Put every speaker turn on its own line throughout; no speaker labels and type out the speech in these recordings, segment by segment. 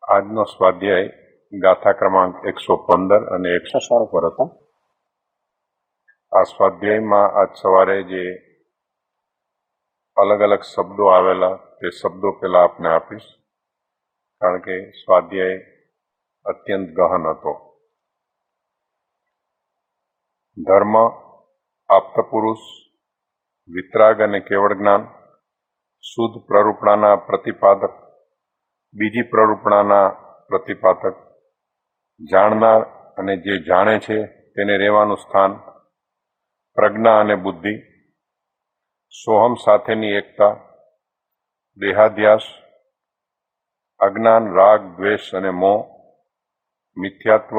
આજનો સ્વાધ્યાય ગાથા ક્રમાંક 115 અને 116 પર હતો. આ સ્વાધ્યાયમાં આજ સવારે જે અલગ અલગ શબ્દો આવેલા તે શબ્દો પહેલા આપને આપીશ, કારણ કે સ્વાધ્યાય અત્યંત ગહન હતો. ધર્મ, આપ્તપુરુષ, વિતરાગ અને કેવળ જ્ઞાન, શુદ્ધ પ્રરૂપણાના પ્રતિપાદક, બીજી પ્રરૂપણાના પ્રતિપાદક, જાણનાર અને જે જાણે છે તેને રહેવાનું સ્થાન, પ્રજ્ઞા અને બુદ્ધિ, સોહમ સાથેની એકતા, દેહાધ્યાસ, અજ્ઞાન, રાગ, દ્વેષ અને મોહ, મિથ્યાત્વ,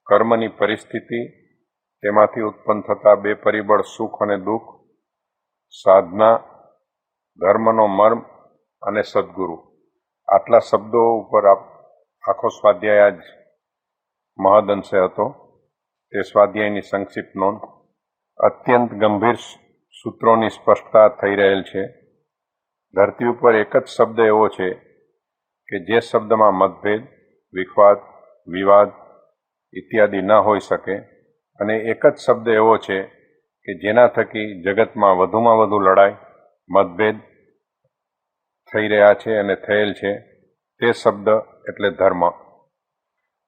કર્મની પરિસ્થિતિ, તેમાંથી ઉત્પન્ન થતા બે પરિબળ સુખ અને દુઃખ, સાધના, ધર્મનો મર્મ અને સદગુરુ. આટલા શબ્દો ઉપર આખો સ્વાધ્યાય આજ મહદઅંશે હતો. તે સ્વાધ્યાયની સંક્ષિપ્ત નોંધ. અત્યંત ગંભીર સૂત્રોની સ્પષ્ટતા થઈ રહેલ છે. ધરતી ઉપર એક જ શબ્દ એવો છે કે જે શબ્દમાં મતભેદ, વિખવાદ, વિવાદ ઇત્યાદિ ન હોઈ શકે, અને એક જ શબ્દ એવો છે કે જેના થકી જગતમાં વધુમાં વધુ લડાઈ, મતભેદ થઈ રહ્યા છે અને થયેલ છે. તે શબ્દ એટલે ધર્મ.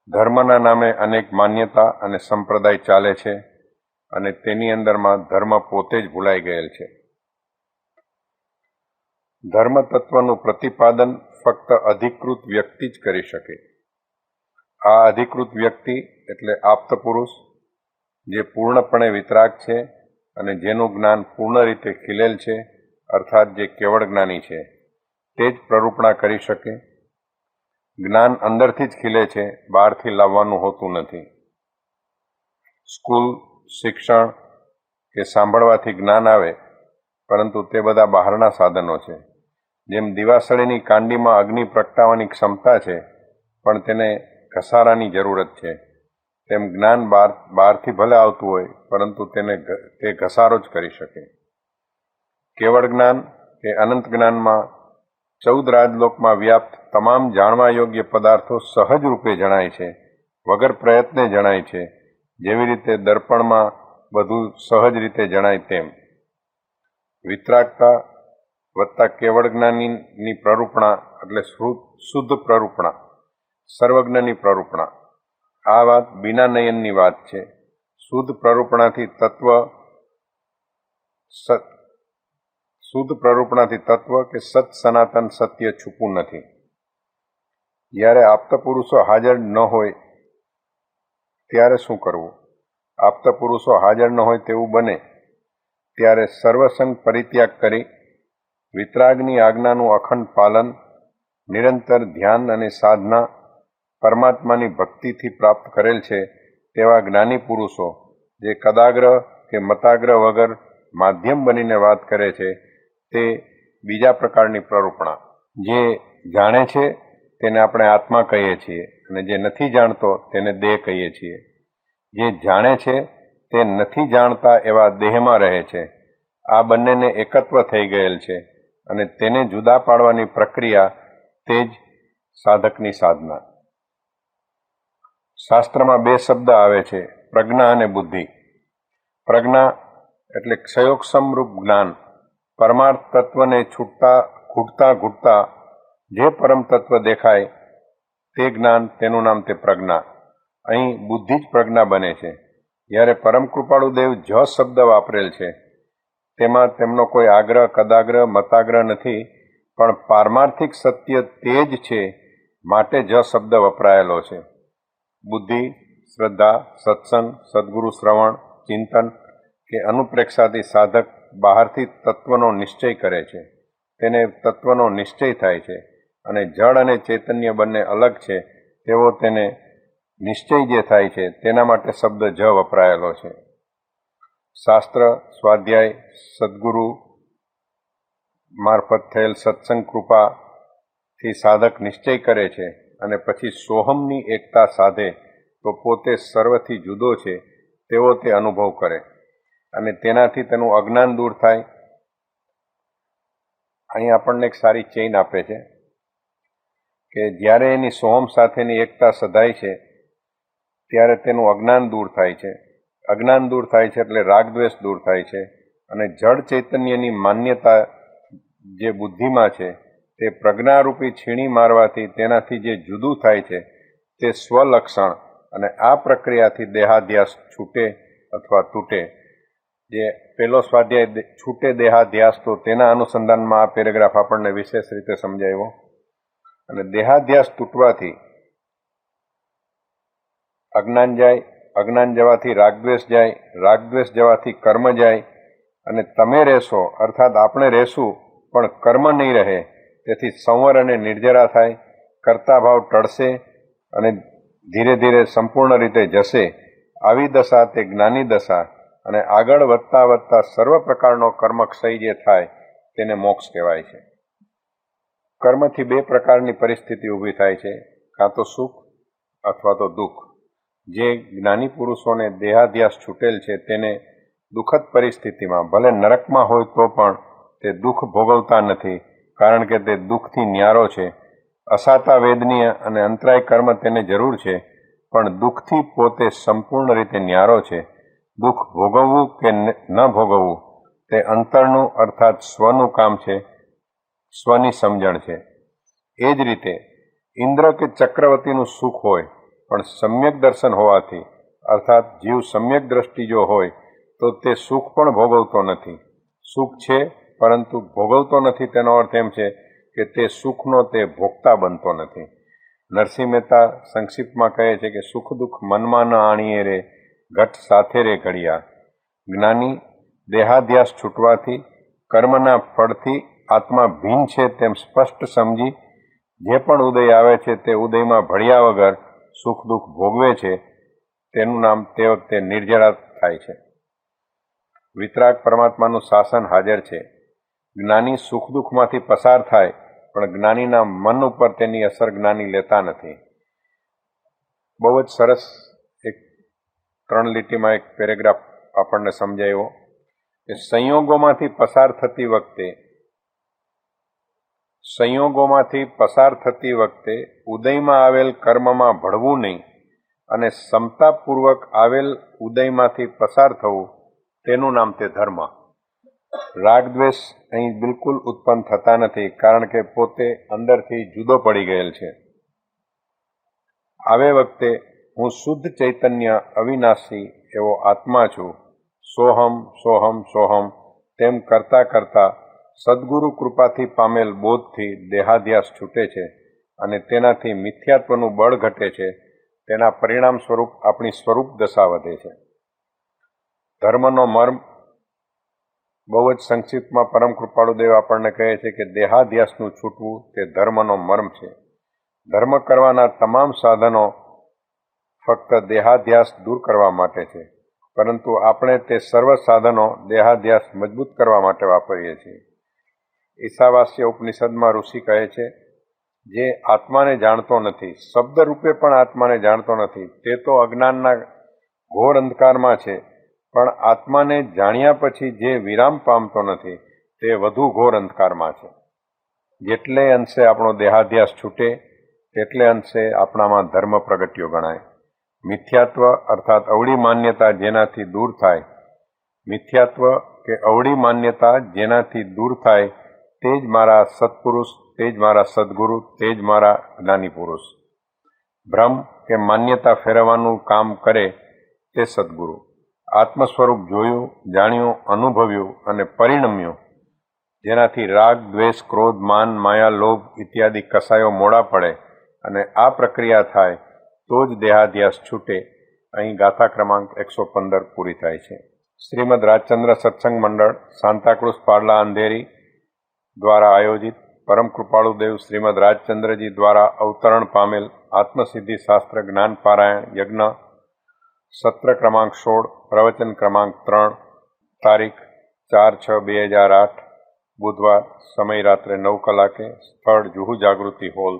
ધર્મના નામે અનેક માન્યતા અને સંપ્રદાય ચાલે છે અને તેની અંદરમાં ધર્મ પોતે જ ભૂલાઈ ગયેલ છે. ધર્મ તત્વનું પ્રતિપાદન ફક્ત અધિકૃત વ્યક્તિ જ કરી શકે. આ અધિકૃત વ્યક્તિ એટલે આપ્ત પુરુષ, જે પૂર્ણપણે વિતરાગ છે અને જેનું જ્ઞાન પૂર્ણ રીતે ખીલેલ છે, અર્થાત જે કેવળ જ્ઞાની છે, તે જ પ્રરૂપણા કરી શકે. જ્ઞાન અંદરથી જ ખીલે છે, બહારથી લાવવાનું હોતું નથી. સ્કૂલ, શિક્ષણ કે સાંભળવાથી જ્ઞાન આવે, પરંતુ તે બધા બહારના સાધનો છે. જેમ દિવાસળીની કાંડીમાં અગ્નિ પ્રગટાવવાની ક્ષમતા છે, પણ તેને ઘસારાની જરૂરત છે, તેમ જ્ઞાન બહારથી ભલે આવતું હોય, પરંતુ તે ઘસારો જ કરી શકે. કેવળ જ્ઞાન કે અનંત જ્ઞાનમાં 14 રાજલોકમાં વ્યાપ્ત તમામ જાણવા યોગ્ય પદાર્થો સહજ રૂપે જણાય છે, વગર પ્રયત્ને જણાય છે. જેવી રીતે દર્પણમાં બધું સહજ રીતે જણાય તેમ. વિતરાગતા વત્તા કેવળ જ્ઞાનની પ્રરૂપણા એટલે શુદ્ધ પ્રરૂપણા, સર્વજ્ઞની પ્રરૂપણા. આ વાત બીના નયનની વાત છે. શુદ્ધ પ્રરૂપણાથી તત્વ કે સત સનાતન સત્ય છૂપું નથી. જ્યારે આપ્ત પુરુષો હાજર ન હોય ત્યારે શું કરવું? આપ્ત પુરુષો હાજર ન હોય તેવું બને ત્યારે સર્વસંગ પરિત્યાગ કરી વિતરાગની આજ્ઞાનું અખંડ પાલન, નિરંતર ધ્યાન અને સાધના, પરમાત્માની ભક્તિથી પ્રાપ્ત કરેલ છે તેવા જ્ઞાની પુરુષો, જે કદાગ્રહ કે મતાગ્રહ વગર માધ્યમ બનીને વાત કરે છે, તે બીજા પ્રકારની પ્રરૂપણા. જે જાણે છે તેને આપણે આત્મા કહીએ છીએ, અને જે નથી જાણતો તેને દેહ કહીએ છીએ. જે જાણે છે તે નથી જાણતા એવા દેહમાં રહે છે. આ બંનેને એકત્વ થઈ ગયેલ છે અને તેને જુદા પાડવાની પ્રક્રિયા તે જ સાધકની સાધના. શાસ્ત્રમાં 2 શબ્દ આવે છે, પ્રજ્ઞા અને બુદ્ધિ. પ્રજ્ઞા એટલે ક્ષયોક્ષમરૂપ જ્ઞાન. પરમાર્થ તત્વને ખૂટતા ઘૂંટતા જે પરમ તત્વ દેખાય તે જ્ઞાન, તેનું નામ તે પ્રજ્ઞા. અહીં બુદ્ધિ જ પ્રજ્ઞા બને છે. જ્યારે પરમ કૃપાળુ દેવ જ શબ્દ વાપરેલ છે, તેમાં તેમનો કોઈ આગ્રહ, કદાગ્રહ, મતાગ્રહ નથી, પણ પારમાર્થિક સત્ય તે જ છે માટે જ શબ્દ વપરાયેલો છે. બુદ્ધિ, શ્રદ્ધા, સત્સંગ, સદગુરુ શ્રવણ, ચિંતન કે અનુપ્રેક્ષાથી સાધક બહારથી તત્વનો નિશ્ચય કરે છે. તેને તત્વનો નિશ્ચય થાય છે, અને જળ અને ચૈતન્ય બંને અલગ છે તેવો તેને નિશ્ચય જે થાય છે તેના માટે શબ્દ જ વપરાયેલો છે. શાસ્ત્ર, સ્વાધ્યાય, સદગુરુ મારફત થયેલ સત્સંગ કૃપાથી સાધક નિશ્ચય કરે છે અને પછી સોહમની એકતા સાધે તો પોતે સર્વથી જુદો છે તેવો તે અનુભવ કરે, અને તેનાથી તેનું અજ્ઞાન દૂર થાય. અહીં આપણને એક સારી ચેઇન આપે છે. કે જ્યારે એની સોહમ સાથેની એકતા સધાય છે ત્યારે તેનું અજ્ઞાન દૂર થાય છે. અજ્ઞાન દૂર થાય છે એટલે રાગદ્વેષ દૂર થાય છે અને જળ ચૈતન્યની માન્યતા જે બુદ્ધિમાં છે તે પ્રજ્ઞારૂપી છીણી મારવાથી તેનાથી જે જુદું થાય છે તે સ્વલક્ષણ અને આ પ્રક્રિયાથી દેહાધ્યાસ છૂટે અથવા તૂટે. જે પહેલો સ્વાધ્યાય છૂટે દેહાધ્યાસ, તો તેના અનુસંધાનમાં આ પેરેગ્રાફ આપણને વિશેષ રીતે સમજાવ્યો. અને દેહાધ્યાસ તૂટવાથી અજ્ઞાન જાય, અજ્ઞાન જવાથી રાગદ્વેષ જાય, રાગદ્વેષ જવાથી કર્મ જાય અને તમે રહેશો અર્થાત આપણે રહેશું પણ કર્મ નહીં રહે. તેથી સંવર અને નિર્જરા થાય, કર્તાભાવ ટળશે અને ધીરે ધીરે સંપૂર્ણ રીતે જશે. આવી દશા તે જ્ઞાની દશા અને આગળ વધતા વધતા સર્વ પ્રકારનો કર્મક્ષય જે થાય તેને મોક્ષ કહેવાય છે. કર્મથી બે પ્રકારની પરિસ્થિતિ ઊભી થાય છે, કાં તો સુખ અથવા તો દુઃખ. જે જ્ઞાની પુરુષોને દેહાધ્યાસ છૂટેલ છે તેને દુઃખદ પરિસ્થિતિમાં ભલે નરકમાં હોય તો પણ તે દુઃખ ભોગવતા નથી, કારણ કે તે દુઃખથી ન્યારો છે. અસાતા વેદનીય અને અંતરાય કર્મ તેને જરૂર છે, પણ દુઃખથી પોતે સંપૂર્ણ રીતે ન્યારો છે. દુઃખ ભોગવવું કે ન ભોગવવું તે અંતરનું અર્થાત સ્વનું કામ છે, સ્વની સમજણ છે. એ જ રીતે ઇન્દ્ર કે ચક્રવર્તીનું સુખ હોય પણ સમ્યક દર્શન હોવાથી અર્થાત જીવ સમ્યક દ્રષ્ટિ જો હોય તો તે સુખ પણ ભોગવતો નથી. સુખ છે પરંતુ ભોગવતો નથી, તેનો અર્થ એમ છે કે તે સુખનો તે ભોગતા બનતો નથી. નરસિંહ મહેતા સંક્ષિપ્તમાં કહે છે કે સુખ દુઃખ મનમાં ન આણીએ રે, ઘટ સાથે રે ઘડિયા. જ્ઞાની દેહાધ્યાસ છૂટવાથી કર્મના ફળથી આત્મા ભિન્ન છે તેમ સ્પષ્ટ સમજી જે પણ ઉદય આવે છે તે ઉદયમાં ભળ્યા વગર સુખ દુઃખ ભોગવે છે. તેનું નામ તે વખતે નિર્જરા થાય છે. વિતરાગ પરમાત્માનું શાસન હાજર છે. જ્ઞાની સુખ દુઃખમાંથી પસાર થાય પણ જ્ઞાનીના મન ઉપર તેની અસર જ્ઞાની લેતા નથી. બહુ જ સરસ એક 3 લીટીમાં એક પેરેગ્રાફ આપણને સમજાયો કે સંયોગોમાંથી પસાર થતી વખતે ઉદયમાં આવેલ કર્મમાં ભળવું નહીં અને સમતાપૂર્વક આવેલ ઉદયમાંથી પસાર થવું, તેનું નામ તે ધર્મ. રાગદ્વેષ અહીં બિલકુલ ઉત્પન્ન થતા નથી, કારણ કે પોતે અંદરથી જુદો પડી ગયેલ છે. આવે વખતે હું શુદ્ધ ચૈતન્ય અવિનાશી એવો આત્મા છું, સોહમ સોહમ સોહમ તેમ કરતા કરતા સદગુરુ કૃપાથી પામેલ બોધથી દેહાધ્યાસ છૂટે છે અને તેનાથી મિથ્યાત્વનું બળ ઘટે છે. તેના પરિણામ સ્વરૂપ આપણી સ્વરૂપ દશા વધે છે. ધર્મનો મર્મ બહુ જ સંક્ષિપ્તમાં પરમ કૃપાળુદેવ આપણને કહે છે કે દેહાધ્યાસનું છૂટવું તે ધર્મનો મર્મ છે. ધર્મ કરવાના તમામ સાધનો ફક્ત દેહાધ્યાસ દૂર કરવા માટે છે, પરંતુ આપણે તે સર્વ સાધનો દેહાધ્યાસ મજબૂત કરવા માટે વાપરીએ છીએ. ઈશાવાસ્ય ઉપનિષદમાં ઋષિ કહે છે, જે આત્માને જાણતો નથી, શબ્દ રૂપે પણ આત્માને જાણતો નથી, તે તો અજ્ઞાનના ઘોર અંધકારમાં છે, પણ આત્માને જાણ્યા પછી જે વિરામ પામતો નથી તે વધુ ઘોર અંધકારમાં છે. જેટલે અંશે આપણો દેહાધ્યાસ છૂટે તેટલે અંશે આપણામાં ધર્મ પ્રગટ્યો ગણાય. મિથ્યાત્વ અર્થાત અવળી માન્યતા જેનાથી દૂર થાય, મિથ્યાત્વ કે અવળી માન્યતા જેનાથી દૂર થાય તે જ મારા સત્પુરુષ, તે જ મારા સદગુરુ, તે જ મારા જ્ઞાની પુરુષ. ભ્રમ કે માન્યતા ફેરવવાનું કામ કરે તે સદગુરુ. આત્મ સ્વરૂપ જોયું, જાણ્યું, અનુભવ્યું અને પરિણમ્યું, જેનાથી રાગ, દ્વેષ, ક્રોધ, માન, માયા, લોભ ઇત્યાદિ કસાયો મોડા પડે અને આ પ્રક્રિયા થાય તો જ દેહાધ્યાસ છૂટે. અહીં ગાથા ક્રમાંક 115 પૂરી થાય છે. શ્રીમદ રાજચંદ્ર સત્સંગ મંડળ, સાંતાક્રુઝ પાડલા, અંધેરી દ્વારા આયોજિત પરમ કૃપાળુદેવ શ્રીમદ રાજચંદ્રજી દ્વારા અવતરણ પામેલ આત્મસિદ્ધિ શાસ્ત્ર જ્ઞાન પારાયણ યજ્ઞ, સત્ર ક્રમાંક 16, પ્રવચન ક્રમાંક 3, તારીખ 4/6/2008, બુધવાર, સમય રાત્રે 9 કલાકે, સ્થળ જુહુ જાગૃતિ હોલ.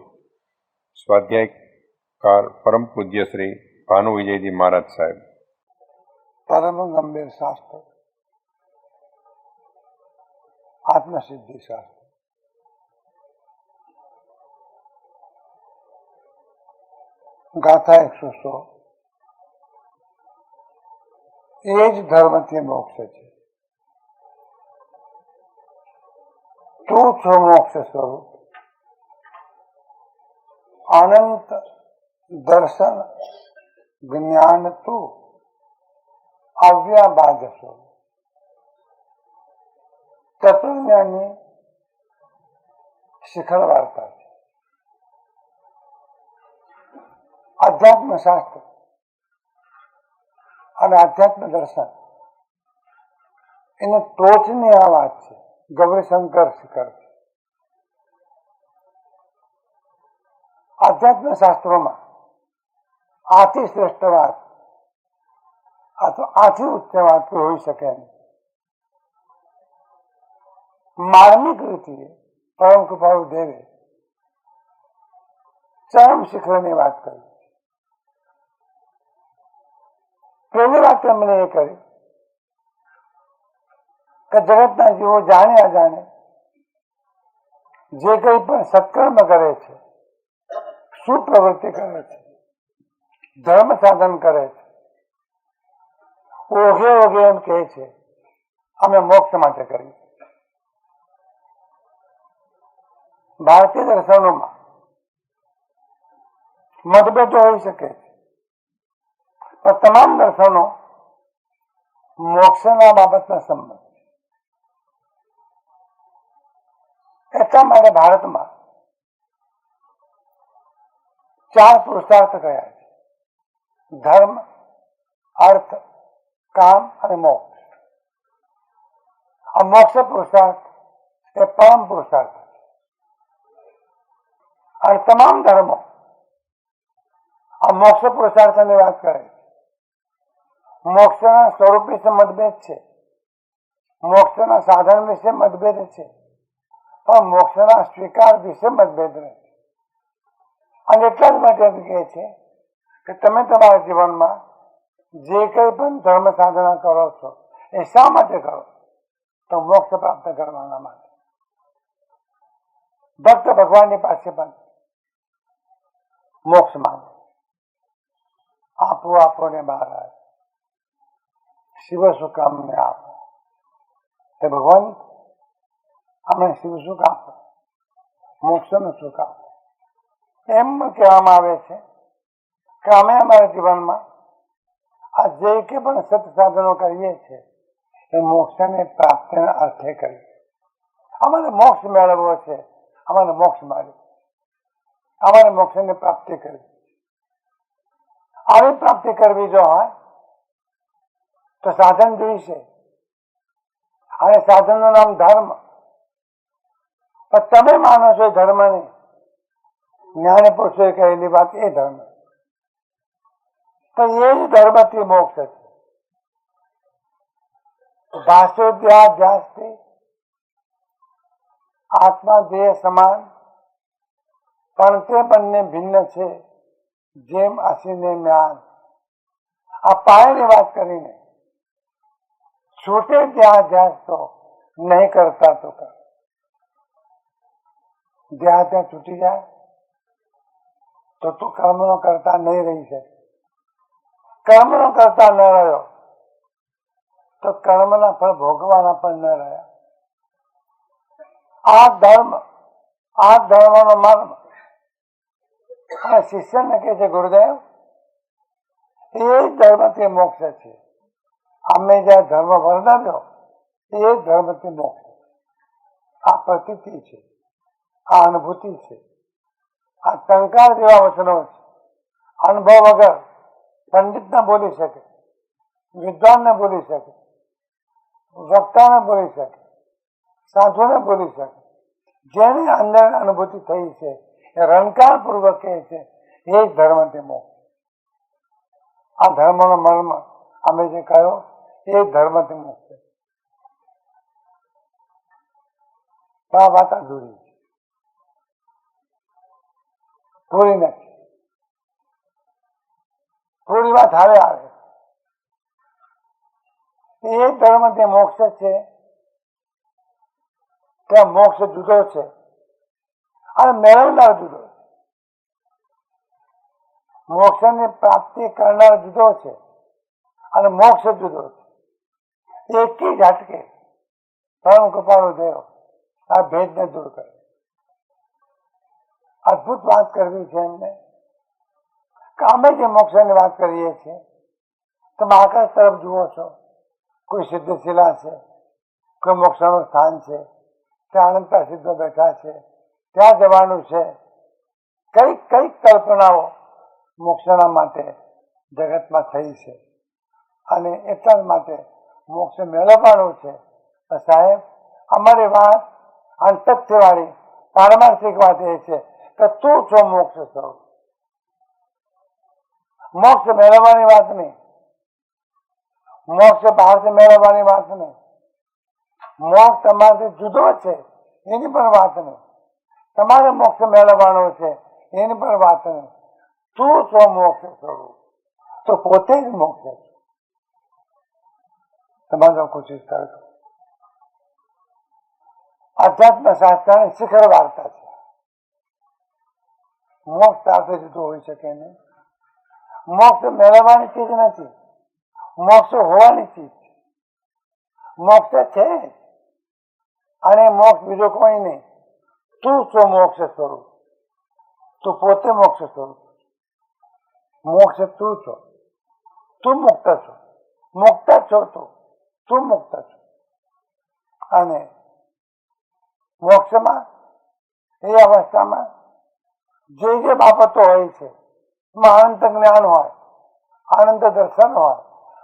સ્વાધ્યાયકાર પરમ પૂજ્ય શ્રી ભાનુ વિજયજી મહારાજ સાહેબ.
પરમ ગંભીર શાસ્ત્ર આત્મસિદ્ધિ શાસ્ત્ર. ગાથા 116 એ જ ધર્મથી મોક્ષ છે. તું છો મોક્ષ સ્વરૂપ, અનંત દર્શન જ્ઞાન તું આવ્યાબાદ સ્વરૂપ. તત્વજ્ઞાનની શિખર વાર્તા છે. આધ્યાત્મ શાસ્ત્ર અને આધ્યાત્મ દર્શન એને ટોચની આ વાત છે. ગૌરીશંકર શિખર. આધ્યાત્મ શાસ્ત્રોમાં આથી શ્રેષ્ઠ વાત અથવા આથી ઉચ્ચ વાત કોઈ હોઈ શકે નહીં. માર્મિક રીતે પરમ કૃપાળુ દેવે ચરમ શિખરની વાત કરી. પહેલી વાત એમણે એ કરી કે જગતના જીવો જાણે અજાણે જે કંઈ પણ સત્કર્મ કરે છે, સુપ્રવૃત્તિ કરે છે, ધર્મ સાધન કરે છે, ઓઘે ઓઘે એમ કહે છે અમે મોક્ષ માટે કરીએ. ભારતીય દર્શનોમાં મતભેદો હોઈ શકે છે, પણ તમામ દર્શનો મોક્ષના બાબતના સંબંધ. એટલા માટે ભારતમાં 4 પુરુષાર્થ કયા છે: ધર્મ, અર્થ, કામ અને મોક્ષ. આ મોક્ષ પુરુષાર્થ એ પરમ પુરુષાર્થ છે. અને તમામ ધર્મો આ મોક્ષ પુરુષાર્થની વાત કરે છે. મોક્ષના સ્વરૂપ વિશે મતભેદ છે, મોક્ષના સાધન વિશે મતભેદ છે, પણ મોક્ષના સ્વીકાર વિશે મતભેદ નથી. અને એટલા જ માટે એમ કહે છે કે તમે તમારા જીવનમાં જે કંઈ પણ ધર્મ સાધના કરો છો એ શા માટે કરો? તો મોક્ષ પ્રાપ્ત કરવાના માટે. ભક્ત ભગવાનની પાસે પણ મોક્ષ માંગે. આપો આપો ને મહારાજ, શિવ સુખ અમને આપો. હે ભગવાન, અમને શિવ સુખ આપો, મોક્ષનું સુખ આપો. એમ કહેવામાં આવે છે કે અમે અમારા જીવનમાં આ જે કે પણ સત સાધનો કરીએ છીએ એ મોક્ષને પ્રાપ્તિના અર્થે કરીએ. અમારે મોક્ષ મેળવવો છે, અમારે મોક્ષ મળે, અમારે મોક્ષની પ્રાપ્તિ કરવી. આવી પ્રાપ્તિ કરવી જો હોય તો સાધન જોઈશે, અને સાધનનું નામ ધર્મ. પણ તમે માનો છો ધર્મ નહીં, જ્ઞાની પુરુષોએ કહેલી વાત એ ધર્મ. તો એ જ ધર્મથી મોક્ષ છે. ભાષોધ્યાસથી આત્મા દેહ સમાન, પણ તે બંને ભિન્ન છે જેમ અસીને જ્ઞાન. આ પાયાની વાત કરીને છૂટે ત્યાં ધ્યાસ તો નહીં કરતા તો કર. જ્યાં ત્યાં છૂટી જાય તો તું કર્મનો કરતા નહીં રહી શકે. કર્મનો કરતા ન રહ્યો તો કર્મના ફળ ભોગવાના પણ ન રહ્યા. આ ધર્મનો મર્મ. અને શિષ્યને કહે છે ગુરુદેવ, એ જ ધર્મથી મોક્ષ છે. અમે જ્યાં ધર્મ વર્ણવ્યો એ જ ધર્મથી મોક્ષ. આ પ્રતીતિ છે, આ અનુભૂતિ છે, આ ટંકાર જેવા વચનો છે. અનુભવ વગર પંડિત ન બોલી શકે, વિદ્વાન ને બોલી શકે, વક્તાને બોલી શકે, સાધુને બોલી શકે. જેની અંદર અનુભૂતિ થઈ છે એ રણકાર પૂર્વક કહે છે એ જ ધર્મથી મોક્ષ. આ ધર્મનો મર્મ અમે જે કહ્યો એ જ ધર્મથી મોક્ષ. આ વાત અધૂરી છે, પૂરી નથી. થોડી વાત હવે આવે. એ ધર્મથી મોક્ષ છે ત્યાં મોક્ષ જુદો છે અને મેળવનાર જુદો છે. મોક્ષની પ્રાપ્તિ કરનાર જુદો છે અને મોક્ષ જુદો છે. એકી ઝાટકે પરમ કૃપાળુ દેવ આ ભેદને દૂર કરે. અદભુત વાત કરવી છે એમને કે અમે જે મોક્ષની વાત કરીએ છીએ તમે આકાશ તરફ જુઓ છો, કોઈ સિદ્ધશિલા છે, કોઈ મોક્ષનું સ્થાન છે, ત્યાં અનંતા સિદ્ધો બેઠા છે, ત્યાં જવાનું છે. કઈક કઈક કલ્પનાઓ મોક્ષના માટે જગતમાં થઈ છે અને એટલા માટે મોક્ષ મેળવવાનું છે. સાહેબ, અમારી વાત અંતત્યવાળી પારમાર્થિક વાત એ છે કે તું છો મોક્ષ સ્વરૂપ. મોક્ષ મેળવવાની વાત નહીં, મોક્ષ બહારથી મેળવવાની વાત નહીં, મોક્ષ તમારાથી જુદો છે એની પણ વાત નહીં, તમારે મોક્ષ મેળવવાનો છે એની પણ વાત નહીં. તું છો મોક્ષ સ્વરૂપ, તો પોતે જ મોક્ષ છે. તમારો કોશિશ કરજો. અધ્યાત્મ શાસ્ત્રની શિખર વાર્તા છે. મોક્ષ સાથે જુદું હોઈ શકે નહીં. મોક્ષ મેળવવાની ચીજ નથી, મોક્ષ હોવાની ચીજ છે. મોક્ષ છે અને મોક્ષ બીજો કોઈ નહીં. તું છો મોક્ષ સ્વરૂપ, તું પોતે મોક્ષ સ્વરૂપ. મોક્ષ તું છો, તું મુક્ત છો, મુક્ત છો તું મુક્ત છો. અને મોક્ષમાં એ અવસ્થામાં જે જે બાબતો હોય છે એમાં અનંત જ્ઞાન હોય, અનંત દર્શન હોય,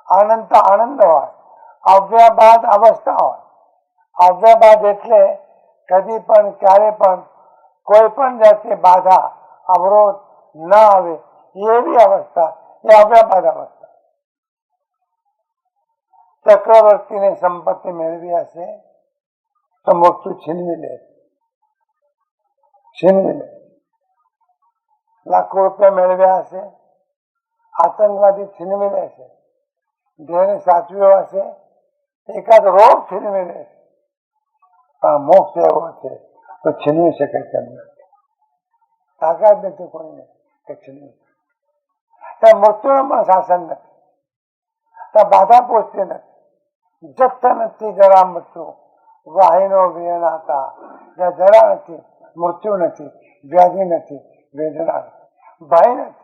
અનંત આનંદ હોય, અવ્યાબાદ અવસ્થા હોય. અવ્યાબાદ એટલે કદી પણ ક્યારે પણ કોઈ પણ જાતની બાધા અવરોધ ના આવે એવી અવસ્થા એ અવ્યાબાદ અવસ્થા. ચક્રવર્તીને સંપત્તિ મેળવી હશે તો મૃત્યુ છીનવી લે. લાખો રૂપિયા મેળવ્યા હશે, આતંકવાદી છીનવી લેશે. જેને સાચવ્યો હશે એકાદ રોગ છીનવી લેશે. પણ મોક્ષ એવો છે તો છીનવી શકે તેમ નથી. તાકાત નથી કોઈને કે છીનવી. ત્યાં મૃત્યુનું પણ શાસન નથી, ત્યાં બાધા પહોંચતી નથી. જત નથી જરા મૃત્યુ વાહિનો વિનાતા. જ્યાં જરા નથી, મૃત્યુ નથી, વ્યાધિ નથી, વેદના નથી, ભય નથી.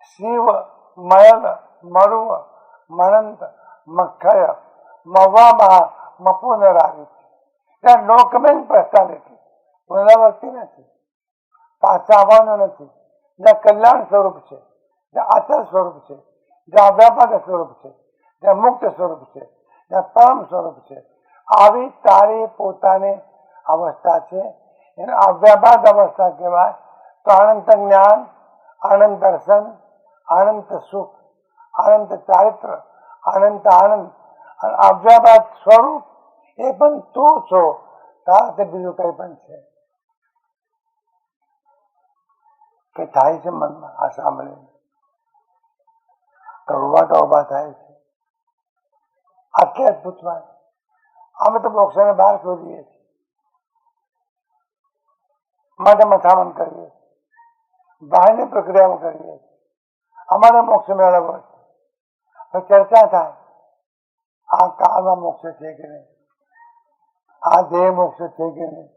શિવ મયલ મરુવ મણંત મખય મવામાં મપુનરાવી. ત્યાં નો કમેન્ટ પર્સનાલિટી, પુનરાવૃત્તિ નથી, પાછા આવવાનું નથી. જ્યાં કલ્યાણ સ્વરૂપ છે, જ્યાં અચલ સ્વરૂપ છે, જ્યાં અવ્યાપાદ સ્વરૂપ છે, જ્યાં મુક્ત સ્વરૂપ છે, જ્યાં પરમ સ્વરૂપ છે. આવી તારી પોતાની અવસ્થા છે, એને અવ્યાપાદ અવસ્થા કહેવાય. તો અનંત જ્ઞાન, અનંત દર્શન, અનંત સુખ, અનંત ચારિત્ર, અનંત આનંદ, અવ્યાપાદ સ્વરૂપ એ પણ તું છો. તારાથી બીજું કઈ પણ છે કે થાય છે મનમાં આ સાંભળીને કરુવાટા ઉભા થાય છે. આટલી અદભુત વાત. અમે તો મોક્ષને બહાર શોધીએ છીએ, માટે મથામણ કરીએ છીએ, બહારની પ્રક્રિયાઓ કરીએ છીએ. અમારે મોક્ષ મેળવવો છે તો ચર્ચા થાય. આ કાળમાં મોક્ષ છે કે નહીં, આ દેહ મોક્ષ છે કે નહીં,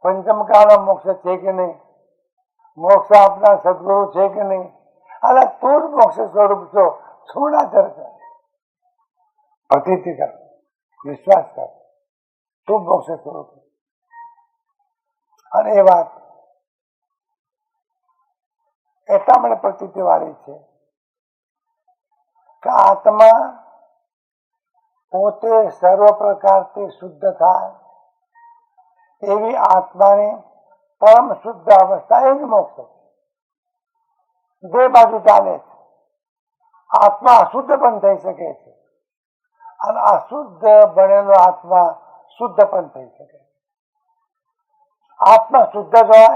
પંચમ કાળમાં મોક્ષ છે કે નહીં, મોક્ષ આપનાર સદગુરુ છે કે નહીં. અરે તું જ મોક્ષ સ્વરૂપ છો. છોડા ચર્ચા, પ્રતીતિ કર, વિશ્વાસ કર, તું મોક્ષ સ્વરૂપ. અને એ વાત એટલા માટે પ્રતીતિ વાળી છે કે આત્મા પોતે સર્વ પ્રકારથી શુદ્ધ થાય એવી આત્માની પરમ શુદ્ધ અવસ્થા એ જ મોક્ષ છે. બે બાજુ ચાલે છે. આત્મા અશુદ્ધ પણ થઈ શકે છે અને અશુદ્ધ બનેલો આત્મા શુદ્ધ પણ થઈ શકે છે. આત્મા શુદ્ધ જ હોય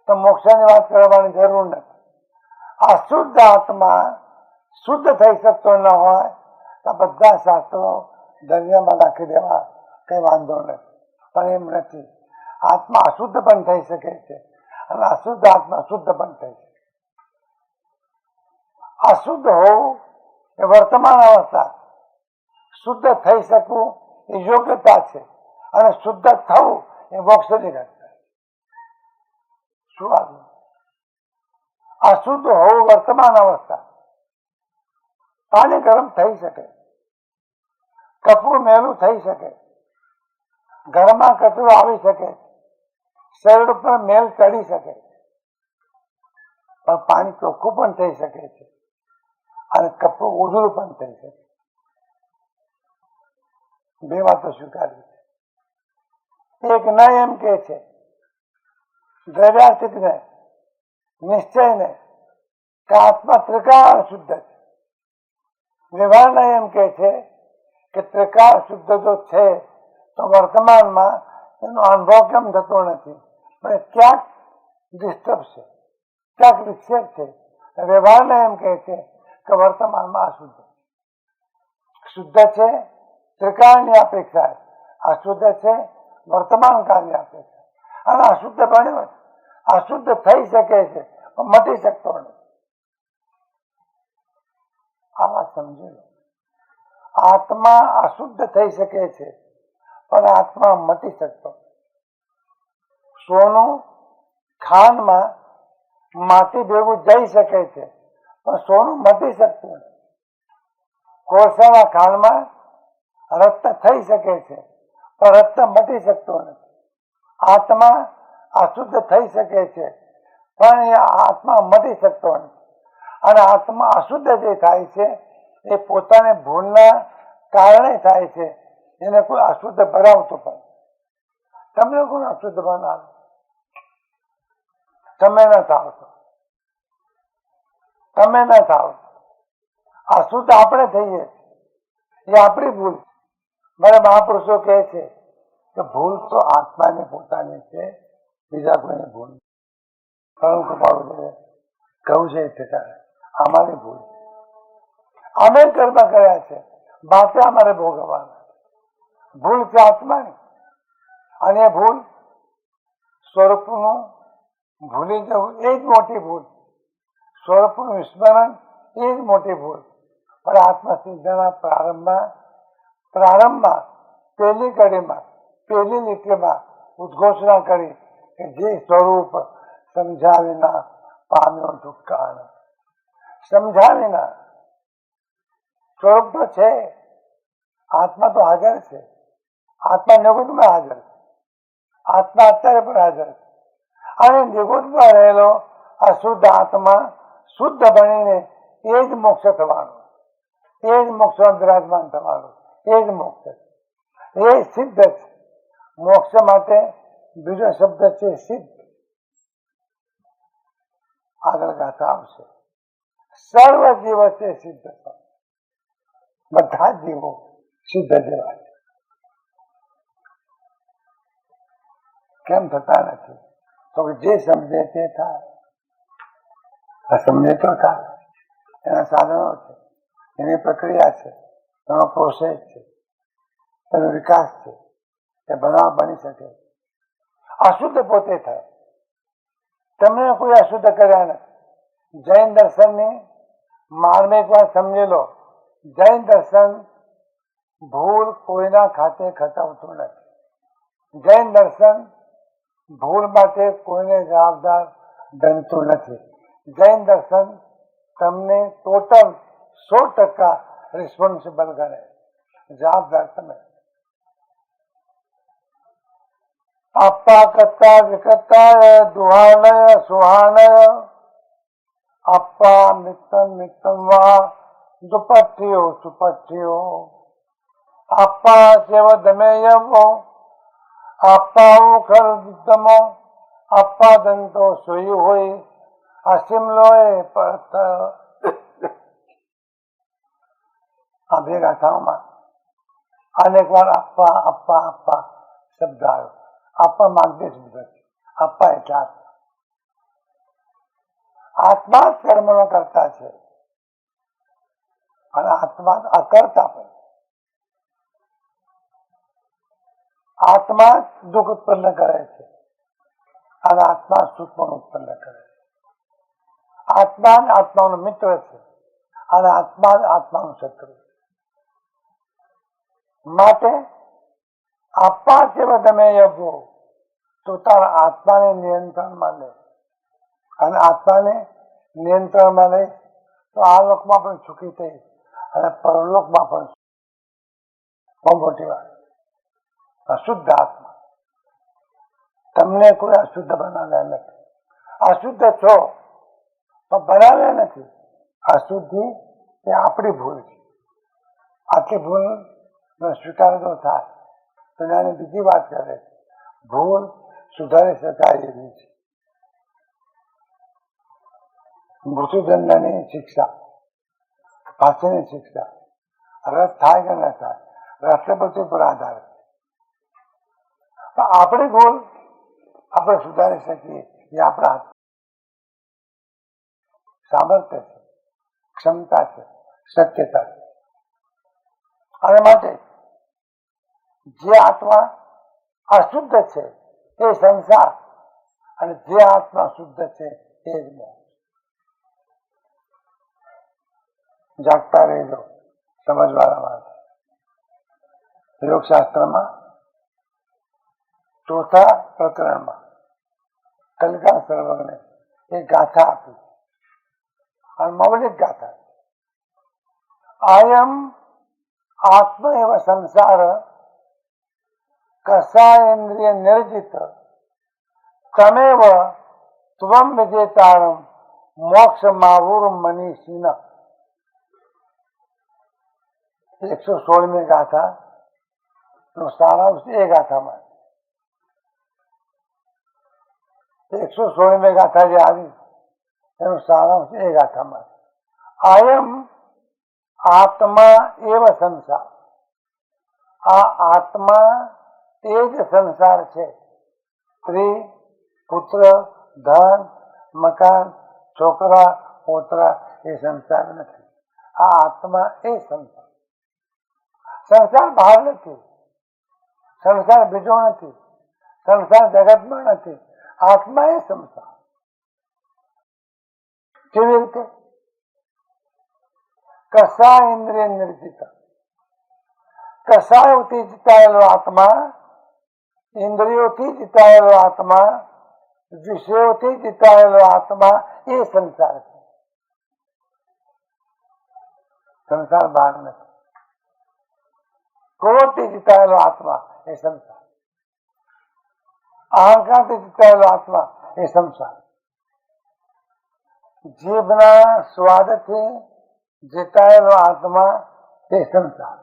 તો મોક્ષની વાત કરવાની જરૂર નથી. અશુદ્ધ આત્મા શુદ્ધ થઈ શકતો ન હોય તો બધા શાસ્ત્રો દરિયામાં નાખી દેવા કઈ વાંધો નથી. પણ એમ નથી. આત્મા અશુદ્ધ પણ થઈ શકે છે અને અશુદ્ધ આત્મા શુદ્ધ પણ થઈ શકે. અશુદ્ધ હોવું એ વર્તમાન અવસ્થા, શુદ્ધ થઈ શકવું એ યોગ્યતા છે, અને શુદ્ધ થવું એ મોક્ષની રસ્તા. શું આવ્યું? અશુદ્ધ હોવું વર્તમાન અવસ્થા. પાણી ગરમ થઈ શકે, કપડું મેલું થઈ શકે, ઘરમાં કચરો આવી શકે, શરીર ઉપર મેલ ચડી શકે, પણ પાણી ચોખ્ખું પણ થઈ શકે છે અને કપડું ઉજળું પણ થઈ શકે. બે વાતો સ્વીકારવી છે. એક ન એમ કે છે દ્રવ્યાતીતને, નિશ્ચયને, કે આત્મા ત્રિકાળ શુદ્ધ છે. વ્યવહાર એમ કે છે કે ત્રિકાળ શુદ્ધ જો છે તો વર્તમાનમાં એનો અનુભવ કેમ થતો નથી, પણ ક્યાંક ડિસ્ટર્બ છે, ક્યાંક વિક્ષેપ છે. વ્યવહાર એમ કે છે કે વર્તમાનમાં અશુદ્ધ, શુદ્ધ છે ત્રિકાળની અપેક્ષા, અશુદ્ધ છે વર્તમાન કાળની અપેક્ષા. અને અશુદ્ધ બન્યો, અશુદ્ધ થઈ શકે છે પણ મટી શકતો નથી. આ વાત સમજી લો. આત્મા અશુદ્ધ થઈ શકે છે પણ આત્મા મટી શકતો. સોનું ખાંડમાં માટી ભેગું જઈ શકે છે પણ સોનું મટી શકતું નથી. કોલસાના ખાંડમાં રક્ત થઈ શકે છે પણ રક્ત મટી શકતો નથી. આત્મા અશુદ્ધ થઈ શકે છે પણ એ આત્મા મટી શકતો નથી. અને આત્મા અશુદ્ધ જે થાય છે એ પોતાને ભૂલના કારણે થાય છે. એને કોઈ અશુદ્ધ બનાવતો પણ. તમને કોઈ અશુદ્ધ બનાવે? તમે ન થાવ તો, તમે ન થાવ. અશુદ્ધ આપણે થઈએ, એ આપણી ભૂલ. મારા મહાપુરુષો કહે છે કે ભૂલ તો આત્માને પોતાની છે, બીજા કોઈને ભૂલ કયું કપાડું જોઈએ કહું છે એ ઠેકાણે અમારી ભૂલ. અમે કર્મ કર્યા છે, માટે અમારે ભોગવવાના. ભૂલ છે આત્માની, અને એ ભૂલ સ્વરૂપનું ભૂલી જવું એ જ મોટી ભૂલ. સ્વરૂપનું વિસ્મરણ એ જ મોટી ભૂલ. પણ આત્મસિદ્ધના પ્રારંભમાં પહેલી કડીમાં, પહેલી લીટીમાં ઉદ્ઘોષણા કરી કે જે સ્વરૂપ સમજાવીના પામ્યો છુટકારો. સમજાવીના સ્વરૂપ તો છે, આત્મા તો હાજર છે. આત્મા નિગુણમાં હાજર છે, આત્મા અત્યારે પણ હાજર છે. અને નિગુણમાં રહેલો અશુદ્ધ આત્મા શુદ્ધ બનીને એ જ મોક્ષ થવાનો, એ જ મોક્ષમાં બિરાજમાન થવાનું, એ જ મોક્ષ છે, એ સિદ્ધ છે. મોક્ષ માટે બીજો શબ્દ છે સિદ્ધ. આગળ ગાથા આવશે. સર્વ જીવ છે સિદ્ધ, બધા જીવો સિદ્ધ જેવા છે. કેમ થતા નથી? તો જે સમજે તે થાય. સમજે તો થાય. એના સાધનો છે, એની પ્રક્રિયા છે, એનો પ્રોસેસ છે, એનો વિકાસ છે. એ બનાવ બની શકે. અશુદ્ધ પોતે થાય. તમને કોઈ અશુદ્ધ કર્યા નથી. જૈન દર્શનની માર્મિક વાત સમજી લો. જૈન દર્શન ભૂલ કોઈના ખાતે ખટાવતું નથી. જૈન દર્શન ભૂલ માટે કોઈને જવાબદાર બનતું નથી. જૈન દર્શન તમને ટોટલ 100% રિસ્પોન્સિબલ ગણે, જવાબદાર તમે. આપા કરતા વિકતાય દુહાનય સુહાનય આપા મિત્તમ મિત્તમ વા દુપટ્ટીઓ સુપટ્ટીઓ આપા સેવ દમેયવો આપા ઉખર દમો આપા દંતો સોઈ હોય અસીમલોય પરત. આ બે ગાથાઓમાં અનેક વાર આપવા આપવા આપવા શબ્દ આવ્યો. આપવા માંગતે શબ્દ છે. આપવા એટલે આત્મા જ કર્મનો કરતા છે અને આત્મા અકર્તા પણ. આત્મા દુઃખ ઉત્પન્ન કરે છે અને આત્મા સુખ પણ ઉત્પન્ન કરે છે. આત્મા આત્માનો મિત્ર છે. અને આત્મા જ આત્માનું શત્રુ. માટે આપવા જેવા તમે યજ્ઞો તો તારા આત્માને નિયંત્રણમાં લે, અને આત્માને નિયંત્રણમાં લે તો આ લોકમાં પણ સુખી થઈ અને પરલોકમાં પણ. બહુ મોટી વાત. અશુદ્ધ આત્મા તમને કોઈ અશુદ્ધ બનાવ્યા નથી. અશુદ્ધ છો તો બનાવ્યા નથી. અશુદ્ધિ એ આપણી ભૂલ છે. આટલી ભૂલ સ્વીકાર તો થાય તો એને બીજી વાત કરે, ભૂલ સુધારી શકાય એવી છે. મૃત્યુદંડની શિક્ષા, ફાંસીની શિક્ષા, રદ થાય કે ન થાય, રાષ્ટ્રપતિ પર આધાર છે. આપણી ભૂલ આપણે સુધારી શકીએ એ આપણા સામર્થ્ય છે, ક્ષમતા છે, શક્યતા છે. અને માટે જે આત્મા અશુદ્ધ છે એ સંસાર, અને જે આત્મા શુદ્ધ છે એ જ મોક્ષ. જાગતા રહેજો સમજવાના માટે. યોગશાસ્ત્રમાં ચોથા પ્રકરણમાં કલિકા સર્વજ્ઞ એક ગાથા આપી, અને મૌલિક ગાથા. આયમ આત્મ એવ સંસાર કસાયેન્દ્રિય નિર્જિત તમેવ ત્વમ વિજેતારમ મોક્ષ માવુર મનીષિન. 116મી ગાથા નો સારાંશ એ ગાથામાં. 116મી ગાથા જે આવી એનું સારાંશ એ ગાથામાં. આયમ આત્મા એવ સંસાર. આ આત્મા એ જ સંસાર છે. સ્ત્રી, પુત્ર, ધન, મકાન, છોકરા, પોતરા એ સંસાર નથી. આ આત્મા એ સંસાર. સંસાર બહાર નથી, સંસાર બીજો નથી, સંસાર જગતમાં નથી. આત્મા એ સંસાર. કેવી રીતે? કસા ઇન્દ્રિય નિર્જિત. કસાયોથી જીતાયેલો આત્મા, ઇન્દ્રિયોથી જીતાયેલો આત્મા, વિષયોથી જીતાયેલો આત્મા એ સંસાર છે. સંસાર બહાર નથી. ક્રોધથી જીતાયેલો આત્મા એ સંસાર. અહંકારથી જીતાયેલો આત્મા એ સંસાર. જીભના સ્વાદથી જીતાયેલો આત્મા એ સંસાર.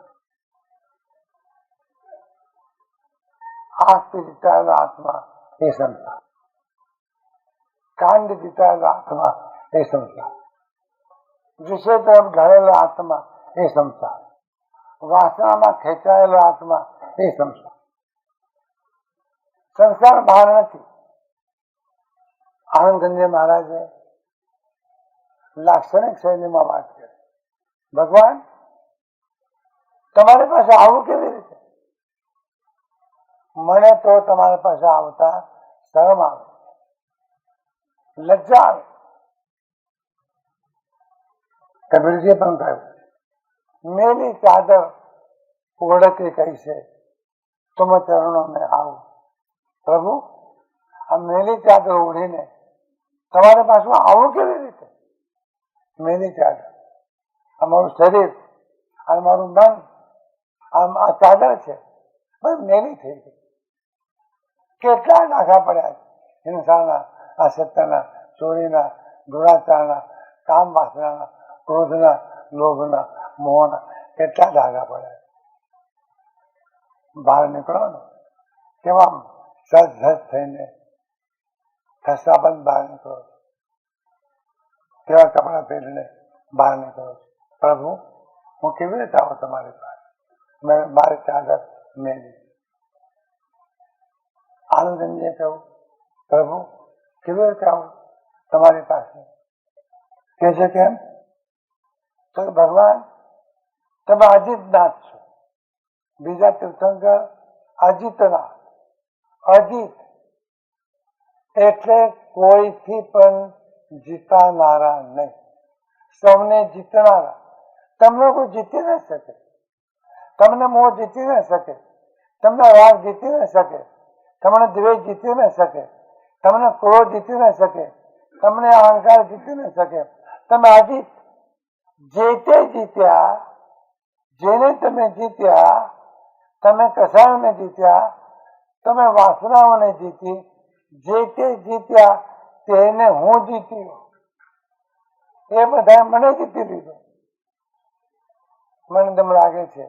આંખથી જીતાયેલો આત્મા એ સંસાર. કાનથી જીતાયેલો આત્મા એ સંસાર. વિષય તરફ ઢળેલો આત્મા એ સંસાર. વાસણામાં ખેંચાયેલો આત્મા એ સંસાર. સંસાર બહાર નથી. આનંદગંજી મહારાજે લાક્ષણિક શૈલીમાં વાત કરી, ભગવાન તમારી પાસે આવું કેવી રીતે? મને તો તમારી પાસે આવતા શરમ આવે, લજ્જા આવે. કબીરજીએ પણ કહ્યું, મેલી ચાદર ઓળખે કૈસે તુમ ચરણો મેં આવું. પ્રભુ, આ મેલી ચાદર ઓઢીને તમારી પાસે આવું કેવી રીતે? મેલી ચાદર, અમારું શરીર અને મારું મન આમ આ ચાદર છે, પણ મેલી થઈ ગઈ. કેટલા ડાઘા પડ્યા છે હિંસાના, અસત્યના, ચોરીના, દુરાચારના, કામ વાસનાના, ક્રોધના, લોભના, મોહના, કેટલા ડાઘા પડ્યા. બહાર નીકળો ને કેવા સજ થઈને ઠસાબંધ બહાર નીકળો, કેવા કપડા પહેરીને બહાર નીકળો. પ્રભુ, હું કેવી રીતે આવું તમારી પાસે? મેં મારી ચાદર મેલી. આનંદજીએ કહ્યું, પ્રભુ કેવી રીતે આવું તમારી પાસે? કે છે કેમ? તો ભગવાન તમે અજીતનાથ છો. બીજા તીર્થંકર અજીતનાથ. અજીત એટલે કોઈથી પણ જીતાનારા નહીં. સૌને જીતનારા. તમને કોઈ જીતી ન શકે, તમને મોહ જીતી ન શકે, તમને રાગ જીતી ન શકે, તમને દ્વેષ જીતી ન શકે, તમને ક્રોધ જીતી ન શકે, તમને અહંકાર જીતી ન શકે. તમે અજીત, જે તે જીત્યા, જેને તમે જીત્યા, તમે કસાયોને જીત્યા, તમે વાસનાઓને જીતી, જે તે જીત્યા તેને હું જીત્યો. એ બધા મને જીતી લીધો. મને તેમ લાગે છે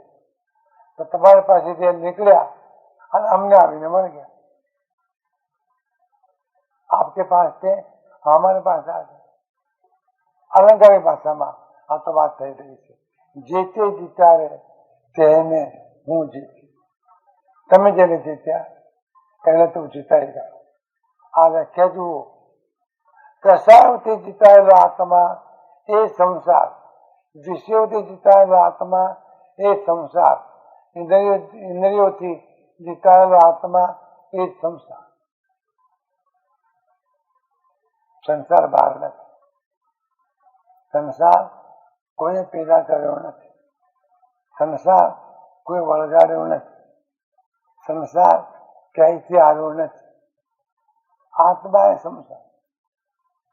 તો તમારી પાસેથી નીકળ્યા અને અમને આવીને મળી ગયા. आपके पास से हमारे पास आ गए. अलंकारिक भाषाમાં આ તો વાત થઈ રહી છે. જે તે જીત્યારે તેને હું જીતી. તમે જેને જીત્યા એને તું જીતાઈ ગયો. આ વ્યાખ્યા જુઓ. કસાયોથી જીતાયેલો આત્મા એ સંસાર, વિષયોથી જીતાયેલો આત્મા એ સંસાર, ઇન્દ્રિયોથી જીતાયેલો આત્મા એ જ સંસાર. સંસાર બહાર નથી. સંસાર કોઈને પેદા કર્યો નથી. સંસાર કોઈ વળગાડ્યો નથી. સંસાર ક્યાંયથી આવ્યો નથી. આત્મા એ સંસાર.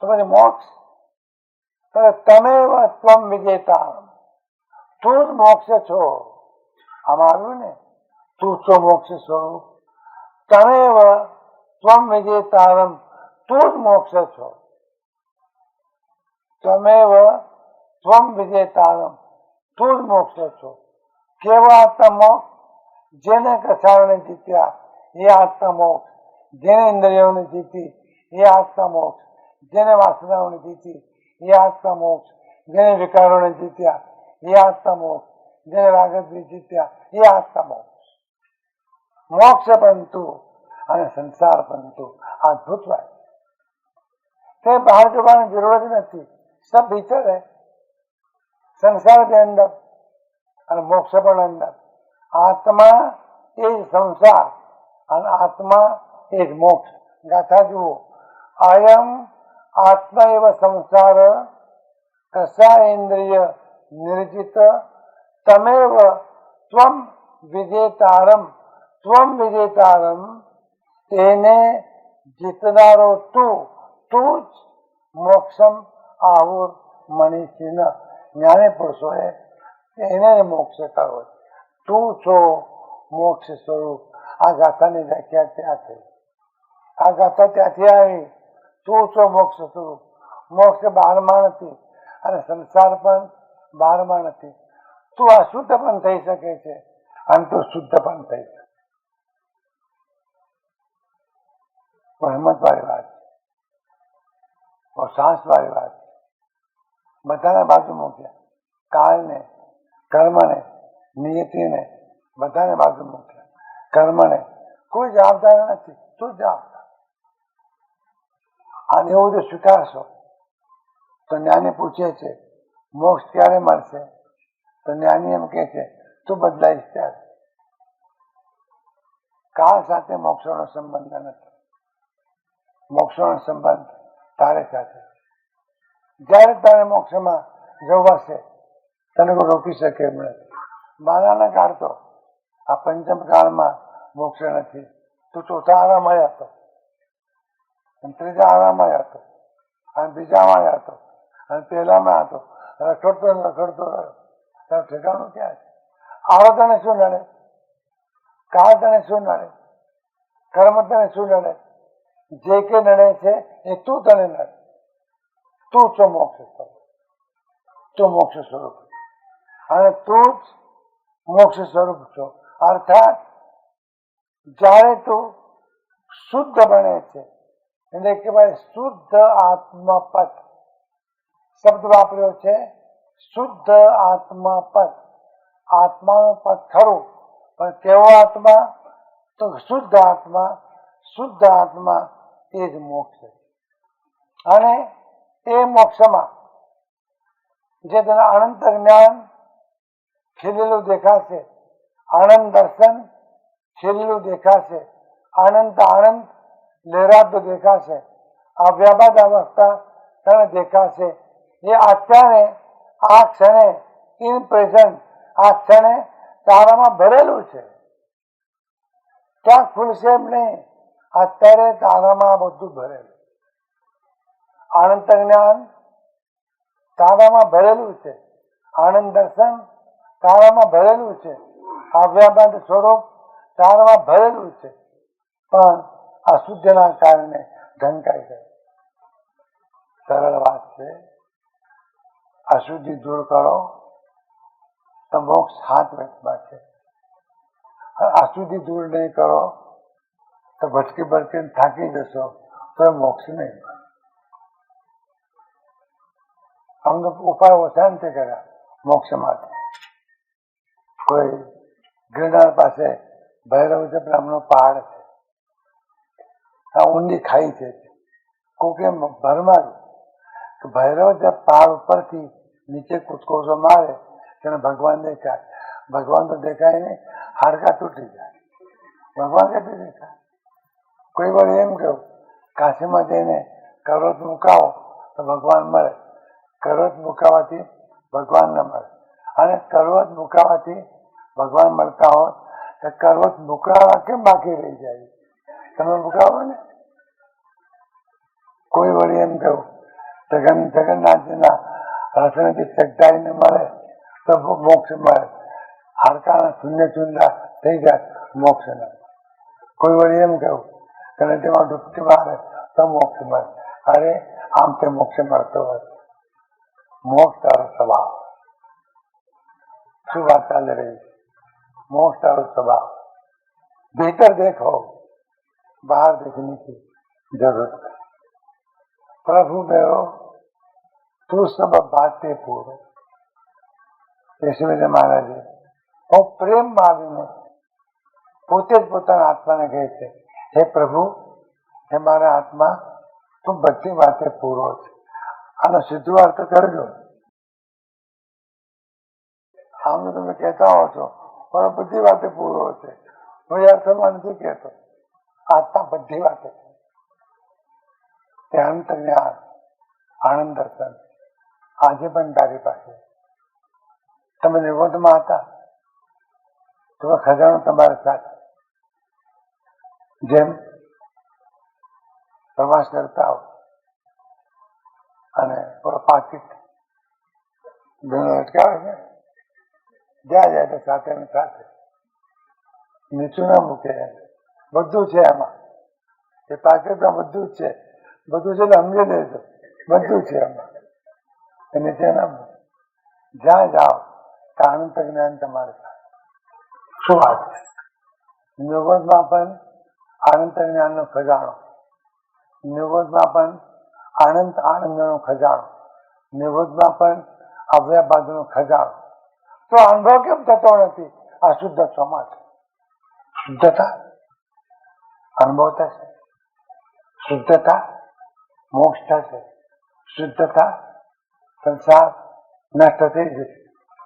તો પછી મોક્ષ, તમેવ ત્વમ વિજેતા, તું જ મોક્ષ છો. આમાં આવ્યું ને, તું છો મોક્ષ સ્વરૂપ. તમેવ ત્વમ વિજેતારમ, તું જ મોક્ષ છો. તમેવ ત્વમ વિજેતારમ, તું જ મોક્ષ છો. કેવા આત્મમોક્ષ? જેને કસાયોને જીત્યા એ આત્મમોક્ષ. જેને ઇન્દ્રિયોને જીતી એ આત્મમોક્ષ. જેને વાસનાઓને જીતી એ આત્મમોક્ષ. જેને વિકારોને જીત્યા એ આત્મમોક્ષ. જેને રાગદ્વેષ જીત્યા એ આત્મમોક્ષ. મોક્ષ પંતુ અને સંસાર પંતુ. અદભુત વાત. તે બહાર જવાની જરૂર જ નથી. सब भीतर है. संसार के अंदर और मोक्ष पण अंदर. आत्मा એ જ સંસાર અને આત્મા એ જ મોક્ષ. ગાથા જુઓ. અયમ આત્મા એવ સંસાર કસા ઇન્દ્રિય નિર્જિત તમેવ ત્વમ વિજેતારમ. ત્વમ વિજેતારમ, તેને જીતનારો તું જ મોક્ષમ આવું મનીષીન. જ્ઞાની પુરુષોએ એને મોક્ષ કરો. તું છો મોક્ષ સ્વરૂપ. આ ગાથાની વ્યાખ્યા ત્યાં થઈ. આ ગાથા ત્યાંથી આવી. તું છો મોક્ષ સ્વરૂપ. મોક્ષ બહારમાં નથી અને સંસાર પણ બહારમાં નથી. તું અશુદ્ધ પણ થઈ શકે છે અને તું શુદ્ધ પણ થઈ શકે. હિંમત વાળી વાત છે, સાહસ વાળી વાત છે. બધાને બાજુ મૂક્યા. કાળને, કર્મને, નિયતિને બધાને બાજુ મૂક્યા. કર્મને કોઈ જવાબદાર નથી, તું જવાબદાર. અને એવું જો સ્વીકારશો તો જ્ઞાની પૂછે છે મોક્ષ ક્યારે મળશે? તો જ્ઞાની એમ કે છે તું બદલાઈશ ત્યારે. કાળ સાથે મોક્ષનો સંબંધ નથી. મોક્ષનો સંબંધ તારે સાથે. જયારે તારે મોક્ષમાં જવું હશે તને કોઈ રોકી શકે એમ નથી. મારાને કાઢતો આ પંચમ કાળમાં મોક્ષ નથી. તું ચોથા આરામાં હતો, ત્રીજા આરામાં હતો, અને બીજામાં હતો, અને પહેલામાં હતો. રખડતો રહ્યો. તારું ઠેકાણું ક્યાં છે? આવો તને શું નડે? કાળ તને શું નડે? કર્મ તને શું નડે? જે કે નડે છે એ તું તને નડે. તું છો મોક્ષ સ્વરૂપ. તું મોક્ષ સ્વરૂપ અને તું જ મોક્ષ સ્વરૂપ છો. અર્થાત જ્યારે તું શુદ્ધ બને છે એટલે કે ભાઈ શુદ્ધ આત્મપદ શબ્દ વાપર્યો છે. શુદ્ધ આત્મપદ. આત્માનું પદ ખરું, પણ કેવો આત્મા? તો શુદ્ધ આત્મા. શુદ્ધ આત્મા એ જ મોક્ષ છે. અને એ મોક્ષમાં જે તને અનંત જ્ઞાન ખીલેલું દેખાશે, આનંદ દર્શન ખીલેલું દેખાશે, અનંત આનંદ લહેરાતો દેખાશે, અવ્યાબાદ અવસ્થા તને દેખાશે. એ અત્યારે આ ક્ષણે ઇન પ્રેઝન્ટ આ ક્ષણે તારામાં ભરેલું છે. ક્યાં ખુલશે એમ નહીં, અત્યારે તારામાં બધું ભરેલું. આનંદ જ્ઞાન તારામાં ભરેલું છે, આનંદ દર્શન તારામાં ભરેલું છે, આવ્યાબાદ સ્વરૂપ તારામાં ભરેલું છે. પણ અશુદ્ધના કારણે ઢંકાઈ ગયું. સરળ વાત છે. અશુદ્ધિ દૂર કરો તો મોક્ષ હાથ વેચમાં છે. અશુદ્ધિ દૂર નહીં કરો તો ભટકી ભટકીને થાકી જશો તો મોક્ષ નહીં. અમને ઉપાય ઓછા નથી કર્યા મોક્ષ માટે. કોઈ ગિરનાર પાસે ભૈરવ નામનો પહાડ છે, આ ઊંડી ખાઈ છે. કોકે ભરમાયું કે ભૈરવ જब પહાડ ઉપરથી નીચે કૂદકો જો મારે તેને ભગવાન દેખાય. ભગવાન તો દેખાય નહીં, હાડકા તૂટી જાય. ભગવાન કેટલી દેખાય. કોઈ વાર એમ કહ્યું કાશીમાં જઈને કરોત મુકાવો તો ભગવાન મળે. કરોત મુકાવાથી ભગવાન ન મળે. અને કરોત મુકાવાથી ભગવાન મળતા હોત તો કરોત મુકાવા કેમ બાકી રહી જાય? તમે મુકાવો ને. કોઈ વળી એમ કહ્યું જગન્નાથજીના રસણથી ચગડાઈને મળે તો મોક્ષ મળે. હાડકાના શૂન્ય ચૂંદા થઈ જાય, મોક્ષ ન. કોઈ વળી એમ કહ્યું કે નદીમાં ડૂબકી મારે તો મોક્ષ મળે. અરે આમ તે મોક્ષ મળતો હોય. મોક્ષ તારો સ્વભાવ. શું વાત ચાલી રહી છે? મોક્ષ તારો સ્વભાવ. ભીતર देखो, बाहर देखने की जरूरत है. प्रभु मेरो तू सब बातें पूरो. યશુદાસ મહારાજે બહુ પ્રેમ ભાવીને પોતે જ પોતાના આત્માને કહે છે, હે પ્રભુ, હે મારા આત્મા, તું બધી વાતે પૂરો છે. આનો સીધો અર્થ કરજો. આમ તમે કહેતા હો છો પણ બધી વાતે પૂરો છે. હું એ અર્થમાં નથી કહેતો. આત્મા બધી વાતે તે અંત જ્ઞાન, આનંદ દર્શન આજે પણ તારી પાસે. તમે નિર્બોધમાં હતા, તમે ખજાનો તમારા સાથે. જેમ પ્રવાસ કરતા હો અને પાકીટ અટકાવે છે, જ્યાં જાય તો સાથે ને સાથે નીચું ના મૂકે. બધું છે એમાં. એ પાકીટમાં બધું જ છે. બધું છે એટલે સમજી લેજો, બધું છે એમાં. એ નીચે ના મૂકે. જ્યાં જાઓ આનંદ જ્ઞાન તમારે થાય. શું વાત છે? નિર્બોધમાં પણ આનંદ જ્ઞાનનો ખજાનો, નિર્બોધમાં પણ આનંદનો ખજાનો, નિર્બોધમાં પણ અવ્યાબાદનો ખજાનો. તો અનુભવ કેમ થતો નથી? આ શુદ્ધત્વમાં છે. શુદ્ધતા અનુભવ થશે, શુદ્ધતા મોક્ષ થશે, શુદ્ધતા સંસાર નષ્ટ થઈ જશે.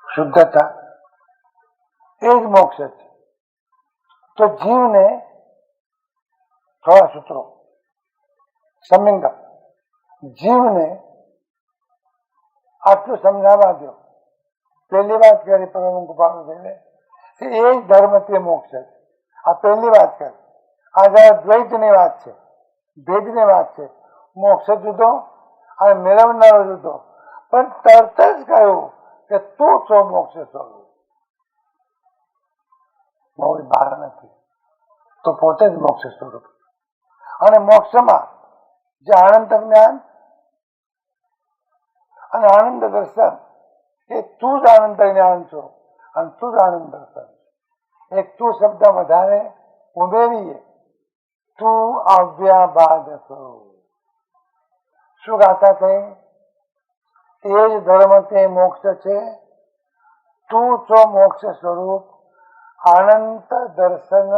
શુદ્ધતા એ જ મોક્ષ છે. તો જીવને થોડા સૂત્રો સમિંગમ, જીવને આટલું સમજાવવા દો. પહેલી વાત કરી પરમ ગોપાલજીને કે એ જ ધર્મ તે મોક્ષ છે. આ પહેલી વાત કરી. આ જરા દ્વૈતની વાત છે, ભેદની વાત છે. મોક્ષ જુદો અને મેળવનારો જુદો. પણ તરત જ કહ્યું કે તું છો મોક્ષ સ્વરૂપ. બહુ બહાર નથી, તો પોતે જ મોક્ષ સ્વરૂપ. અને મોક્ષમાં જે આનંદ જ્ઞાન અને આનંદ દર્શન, એ તું જ આનંદ જ્ઞાન છો અને તું જ આનંદ દર્શન. એક તું શબ્દ વધારે ઉમેરીએ, તું આવ્યાબાદ સ્વરૂપ. શું ગાતા થઈ? એ જ ધર્મ તે મોક્ષ છે. તું છો મોક્ષ સ્વરૂપ. અનંત દર્શન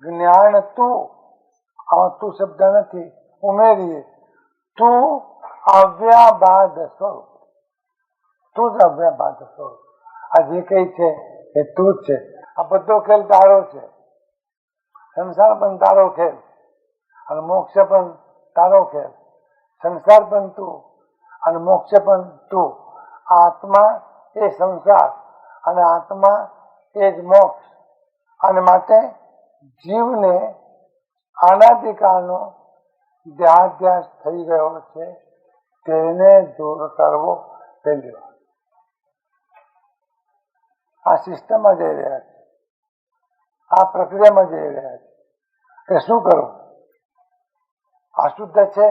જ્ઞાન તું. આમાં તું શબ્દ નથી, ઉમેરીએ તું આવ્યાબાદ સ્વરૂપ. તું જ આવ્યાબાદ સ્વરૂપ. આ જે કઈ છે એ તું જ છે. આ બધો ખેલ તારો છે. સંસાર પણ તારો ખેલ અને મોક્ષ પણ તારો ખેલ. સંસાર પણ તું અને મોક્ષ પણ તું. આત્મા એ સંસાર અને આત્મા એ જ મોક્ષ. અને માટે જીવને અનાદિકાળનો દેહાધ્યાસ થઈ ગયો છે, તેને દૂર કરવો પહેલી વાત. આ સિસ્ટમમાં જઈ રહ્યા છે, આ પ્રક્રિયામાં જઈ રહ્યા છે કે શું કરવું? અશુદ્ધ છે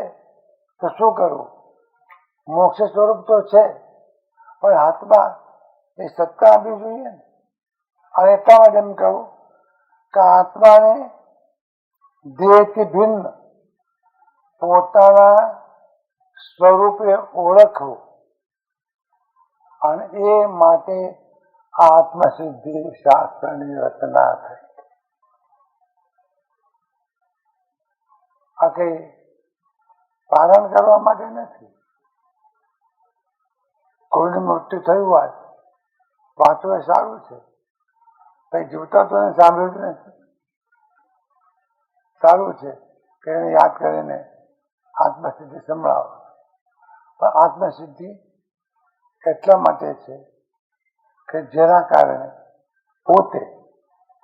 તો શું કરવું? મોક્ષ સ્વરૂપ તો છે, પણ હાથમાં એ સત્તા આપવી જોઈએ ને. અને એટલા માટે એમ કહું કે આત્માને દેહથી ભિન્ન પોતાના સ્વરૂપે ઓળખવું, અને એ માટે આત્મસિદ્ધિ શાસ્ત્રની રચના થઈ. આ કઈ પાલન કરવા માટે નથી. કોઈનું મૃત્યુ થયું હોય વાંચવું એ સારું છે, કઈ જીવતા તો એને સાંભળ્યું નથી. સારું છે કે એને યાદ કરીને આત્મસિદ્ધિ સંભળાવો. પણ આત્મસિદ્ધિ એટલા માટે છે કે જેના કારણે પોતે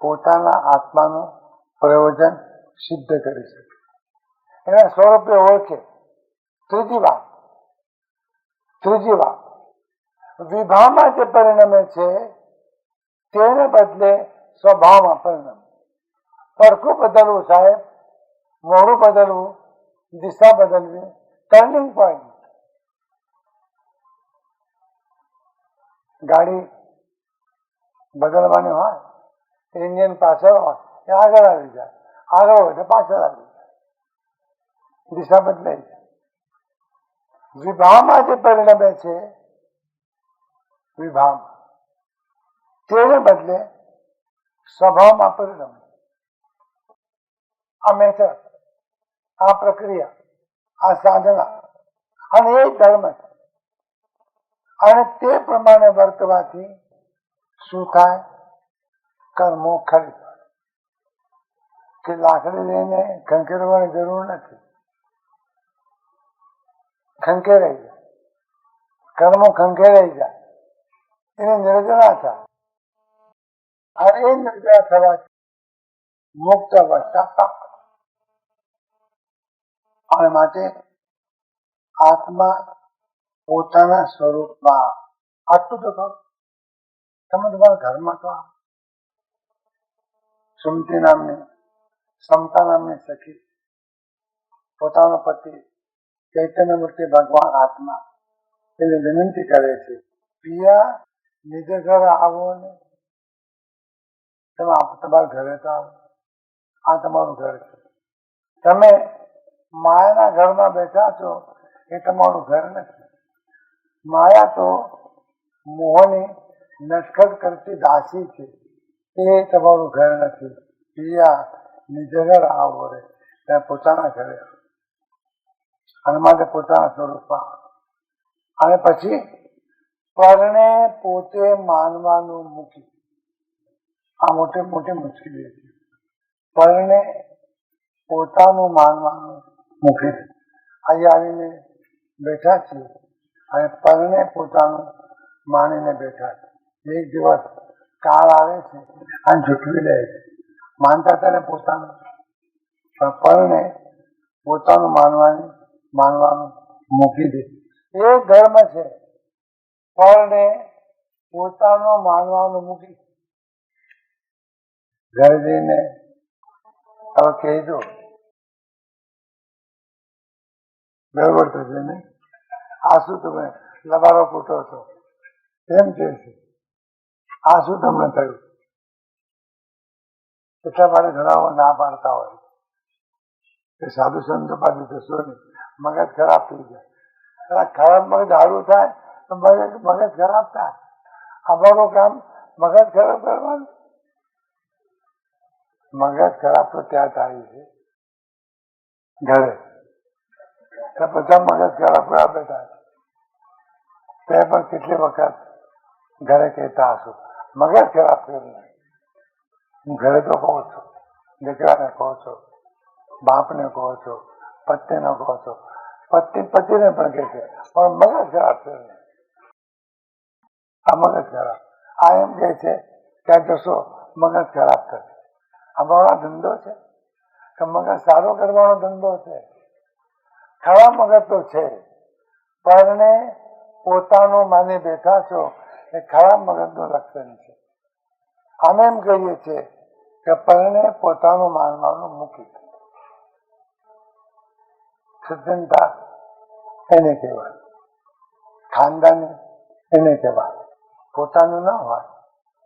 પોતાના આત્માનું પ્રયોજન સિદ્ધ કરી શકે, એના સ્વરૂપે ઓળખે. ત્રીજી વાત વિભાવમાં જે પરિણમે છે તેને બદલે સ્વભાવમાં પરિણમે. પડખું બદલવું સાહેબ, મોઢું બદલવું, દિશા બદલવી, ટર્નિંગ પોઈન્ટ. ગાડી બદલવાની હોય, એન્જિન પાછળ હોય એ આગળ આવી જાય, આગળ હોય તો પાછળ આવી જાય, દિશા બદલાઈ જાય. વિભાવમાં જે પરિણમે છે વિભાવમાં, તેને બદલે સ્વભાવમાં પરિણમે. આ મેથડ, આ પ્રક્રિયા, આ સાધના અને એ ધર્મ છે. અને તે પ્રમાણે વર્તવાથી શું થાય? કર્મો ખરી પડે. કે લાકડી લઈને ખંખેરવાની જરૂર નથી, ખંખેરાઈ જાય, કર્મો ખંખેરાઈ જાય, એને નિર્જરા થાય. અને એ નિર્જરા થવાથી મુક્ત અવસ્થા પ્રાપ્ત. અને માટે આત્મા પોતાના સ્વરૂપમાં. આટલું તો કહો. તમે તમારા ઘરમાં તો સુમતી નામની, સમતા નામની સખી પોતાનો પતિ ચૈતન્ય મૂર્તિ ભગવાન આત્મા એને વિનંતી કરે છે, પિયા નિજ ઘર આવો ને. તમે તમારા ઘરે તો આવો, આ તમારું ઘર છે. તમે માયાના ઘરમાં બેઠા છો એ તમારું ઘર નથી. માયા તો મોહની નટખટ કરતી દાસી છે, એ તમારું ઘર નથી. પિયા નિજ ઘર આવો રે, ત્યાં પોતાના ઘરે. અને માટે પોતાના સ્વરૂપમાં. અને પછી પરણે પોતે માનવાનું મૂકી. આ મોટી મોટી મુશ્કેલી છે. પરણે પોતાનું માનવાનું મૂકી. અહીં આવીને બેઠા છીએ અને પરણે પોતાનું માનીને બેઠા છે. એક દિવસ કાળ આવે છે અને ઝૂકવી લે છે. માનતા ત્યારે પોતાનું, પણ પરણે પોતાનું માનવાનું મૂકી દે. એ ધર્મ છે. પરણે પોતાનું માનવાનું મૂકી. ઘરે જઈને હવે કહી દો, બરોબર થશે ને? આ શું તમે લબારો ફૂટો છો એમ કે છે, આ શું તમને થયું? એટલા માટે ઘણા ના પાડતા હોય કે સાધુ સંતો પાસે જશો નહીં, મગજ ખરાબ થઈ જાય. ખરાબ મગજ સારું થાય તો મગજ ખરાબ થાય. અમારું કામ મગજ ખરાબ કરવાનું. મગજ ખરાબ તો ત્યાં થાય છે ઘરે, બધા મગજ ખરાબ કરવા બેઠા છે. તે પણ કેટલી વખત ઘરે કહેતા હશો મગજ ખરાબ કર્યું. હું ઘરે તો કહું છું, દીકરાને કહો છો, બાપને કહો છો, પત્નીને કહો છો, પતિને પણ કહે છે પણ મગજ ખરાબ છે, આ મગજ ખરાબ. આ એમ કહે છે કે આ જશો મગજ ખરાબ થશે. આ મારો ધંધો છે કે મગજ સારો કરવાનો ધંધો છે? ખરાબ મગજ તો છે, પરણે પોતાનું માની બેઠા છો એ ખરાબ મગજનું લક્ષણ છે. અમે એમ કહીએ છીએ કે પરણે પોતાનું માનવાનું મૂકી દો. સજ્જનતા એને કહેવાય, ખાનદાની એને કહેવાય. પોતાનું ના હોય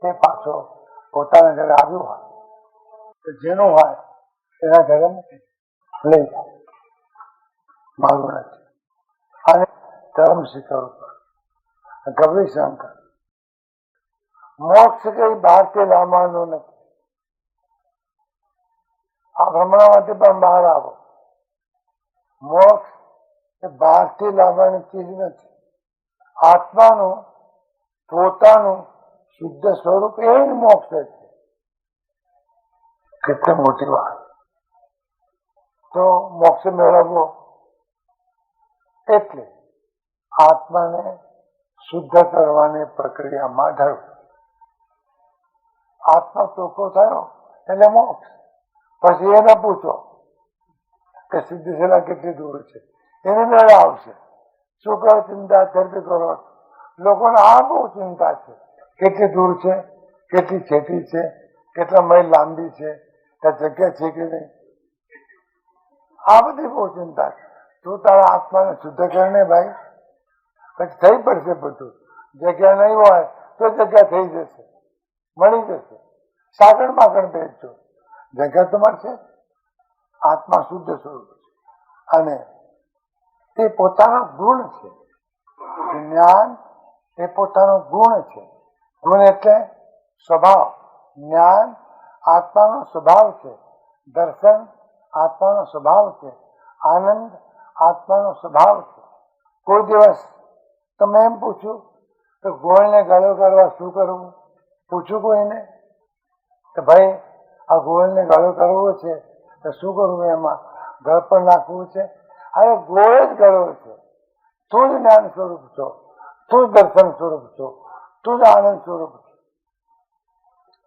તે પાછો પોતાના ઘરે આવ્યું હોય તો જેનું હોય એના ઘરે મૂકી લઈ જાય, મારું નથી. અને ધર્મ શીખવવું પડે, ગૌરી શંકર. મોક્ષ કઈ બહારથી લાવવાનું નથી. આ ભ્રમણામાંથી પણ બહાર આવો. મોક્ષ એ બહારથી લાવવાની ચીજ નથી. આત્માનું પોતાનું શુદ્ધ સ્વરૂપ એ જ મોક્ષ છે. કેટલી મોટી વાત. તો મોક્ષ મેળવવો એટલે આત્માને શુદ્ધ કરવાની પ્રક્રિયામાં ધરવું. આત્મા ચોખ્ખો થયો એટલે મોક્ષ. પછી એને પૂછો કે સિદ્ધિશીલા કેટલી દૂર છે, એને મેળે આવશે. શું કરો ચિંતા ચરબી કરો? લોકોને આ બહુ ચિંતા છે, કેટલી દૂર છે, કેટલી છેટી છે, કેટલા માઇલ લાંબી છે, ત્યાં જગ્યા છે કે નહીં, આ બધી બહુ ચિંતા છે. તું તારા આત્માને શુદ્ધ કરીને ભાઈ, પછી થઈ પડશે બધું. જગ્યા નહીં હોય તો જગ્યા થઈ જશે, મળી જશે. સાગર માગણ બેસજો, જગ્યા તો મળશે. આત્મા શુદ્ધ સ્વરૂપ છે અને તે પોતાનો ગુણ છે. જ્ઞાન એ પોતાનો ગુણ છે. ગુણ એટલે સ્વભાવ. જ્ઞાન આત્માનો સ્વભાવ છે. દર્શન આત્માનો સ્વભાવ છે. આનંદ આત્માનો સ્વભાવ છે. કોઈ દિવસ તમે એમ પૂછ્યું કે ગોળને ગળો કરવા શું કરવું? પૂછ્યું કોઈને કે ભાઈ આ ગોળને ગળો કરવો છે તો શું કરવું? એમાં ગળ પર નાખવું છે? અરે ગોળ જ ગળો છે. તું જ જ્ઞાન સ્વરૂપ છો, તું જ દર્શન સ્વરૂપ છો, તું જ આનંદ સ્વરૂપ છો.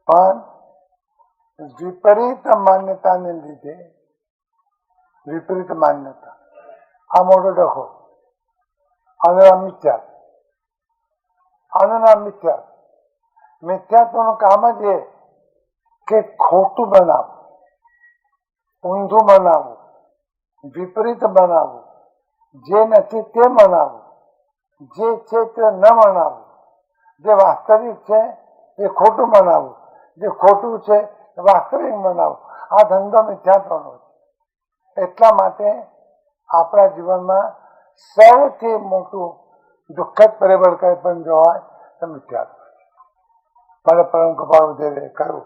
પણ વિપરીત માન્યતાને લીધે, વિપરીત માન્યતા આ મોટો ડખો. આનું નામ મિથ્યા. આનું નામ મિથ્યા. મિથ્યાત્વનું કામ જ એ કે ખોટું બનાવવું, ઊંધું બનાવવું, વિપરીત બનાવવું, જે નથી તે બનાવવું, જે છે તે ન બનાવવું, જે વાસ્તવિક છે એ ખોટું બનાવવું, જે ખોટું છે એ વાસ્તવિક બનાવવું. આ ધંધો મિથ્યાત્વનો છે. એટલા માટે આપણા જીવનમાં સૌથી મોટું દુઃખદ પરિબળ કંઈ પણ જોવાય તો મિથ્યાત્વ. મને પરમ કૃપાળુ દેવે કહ્યું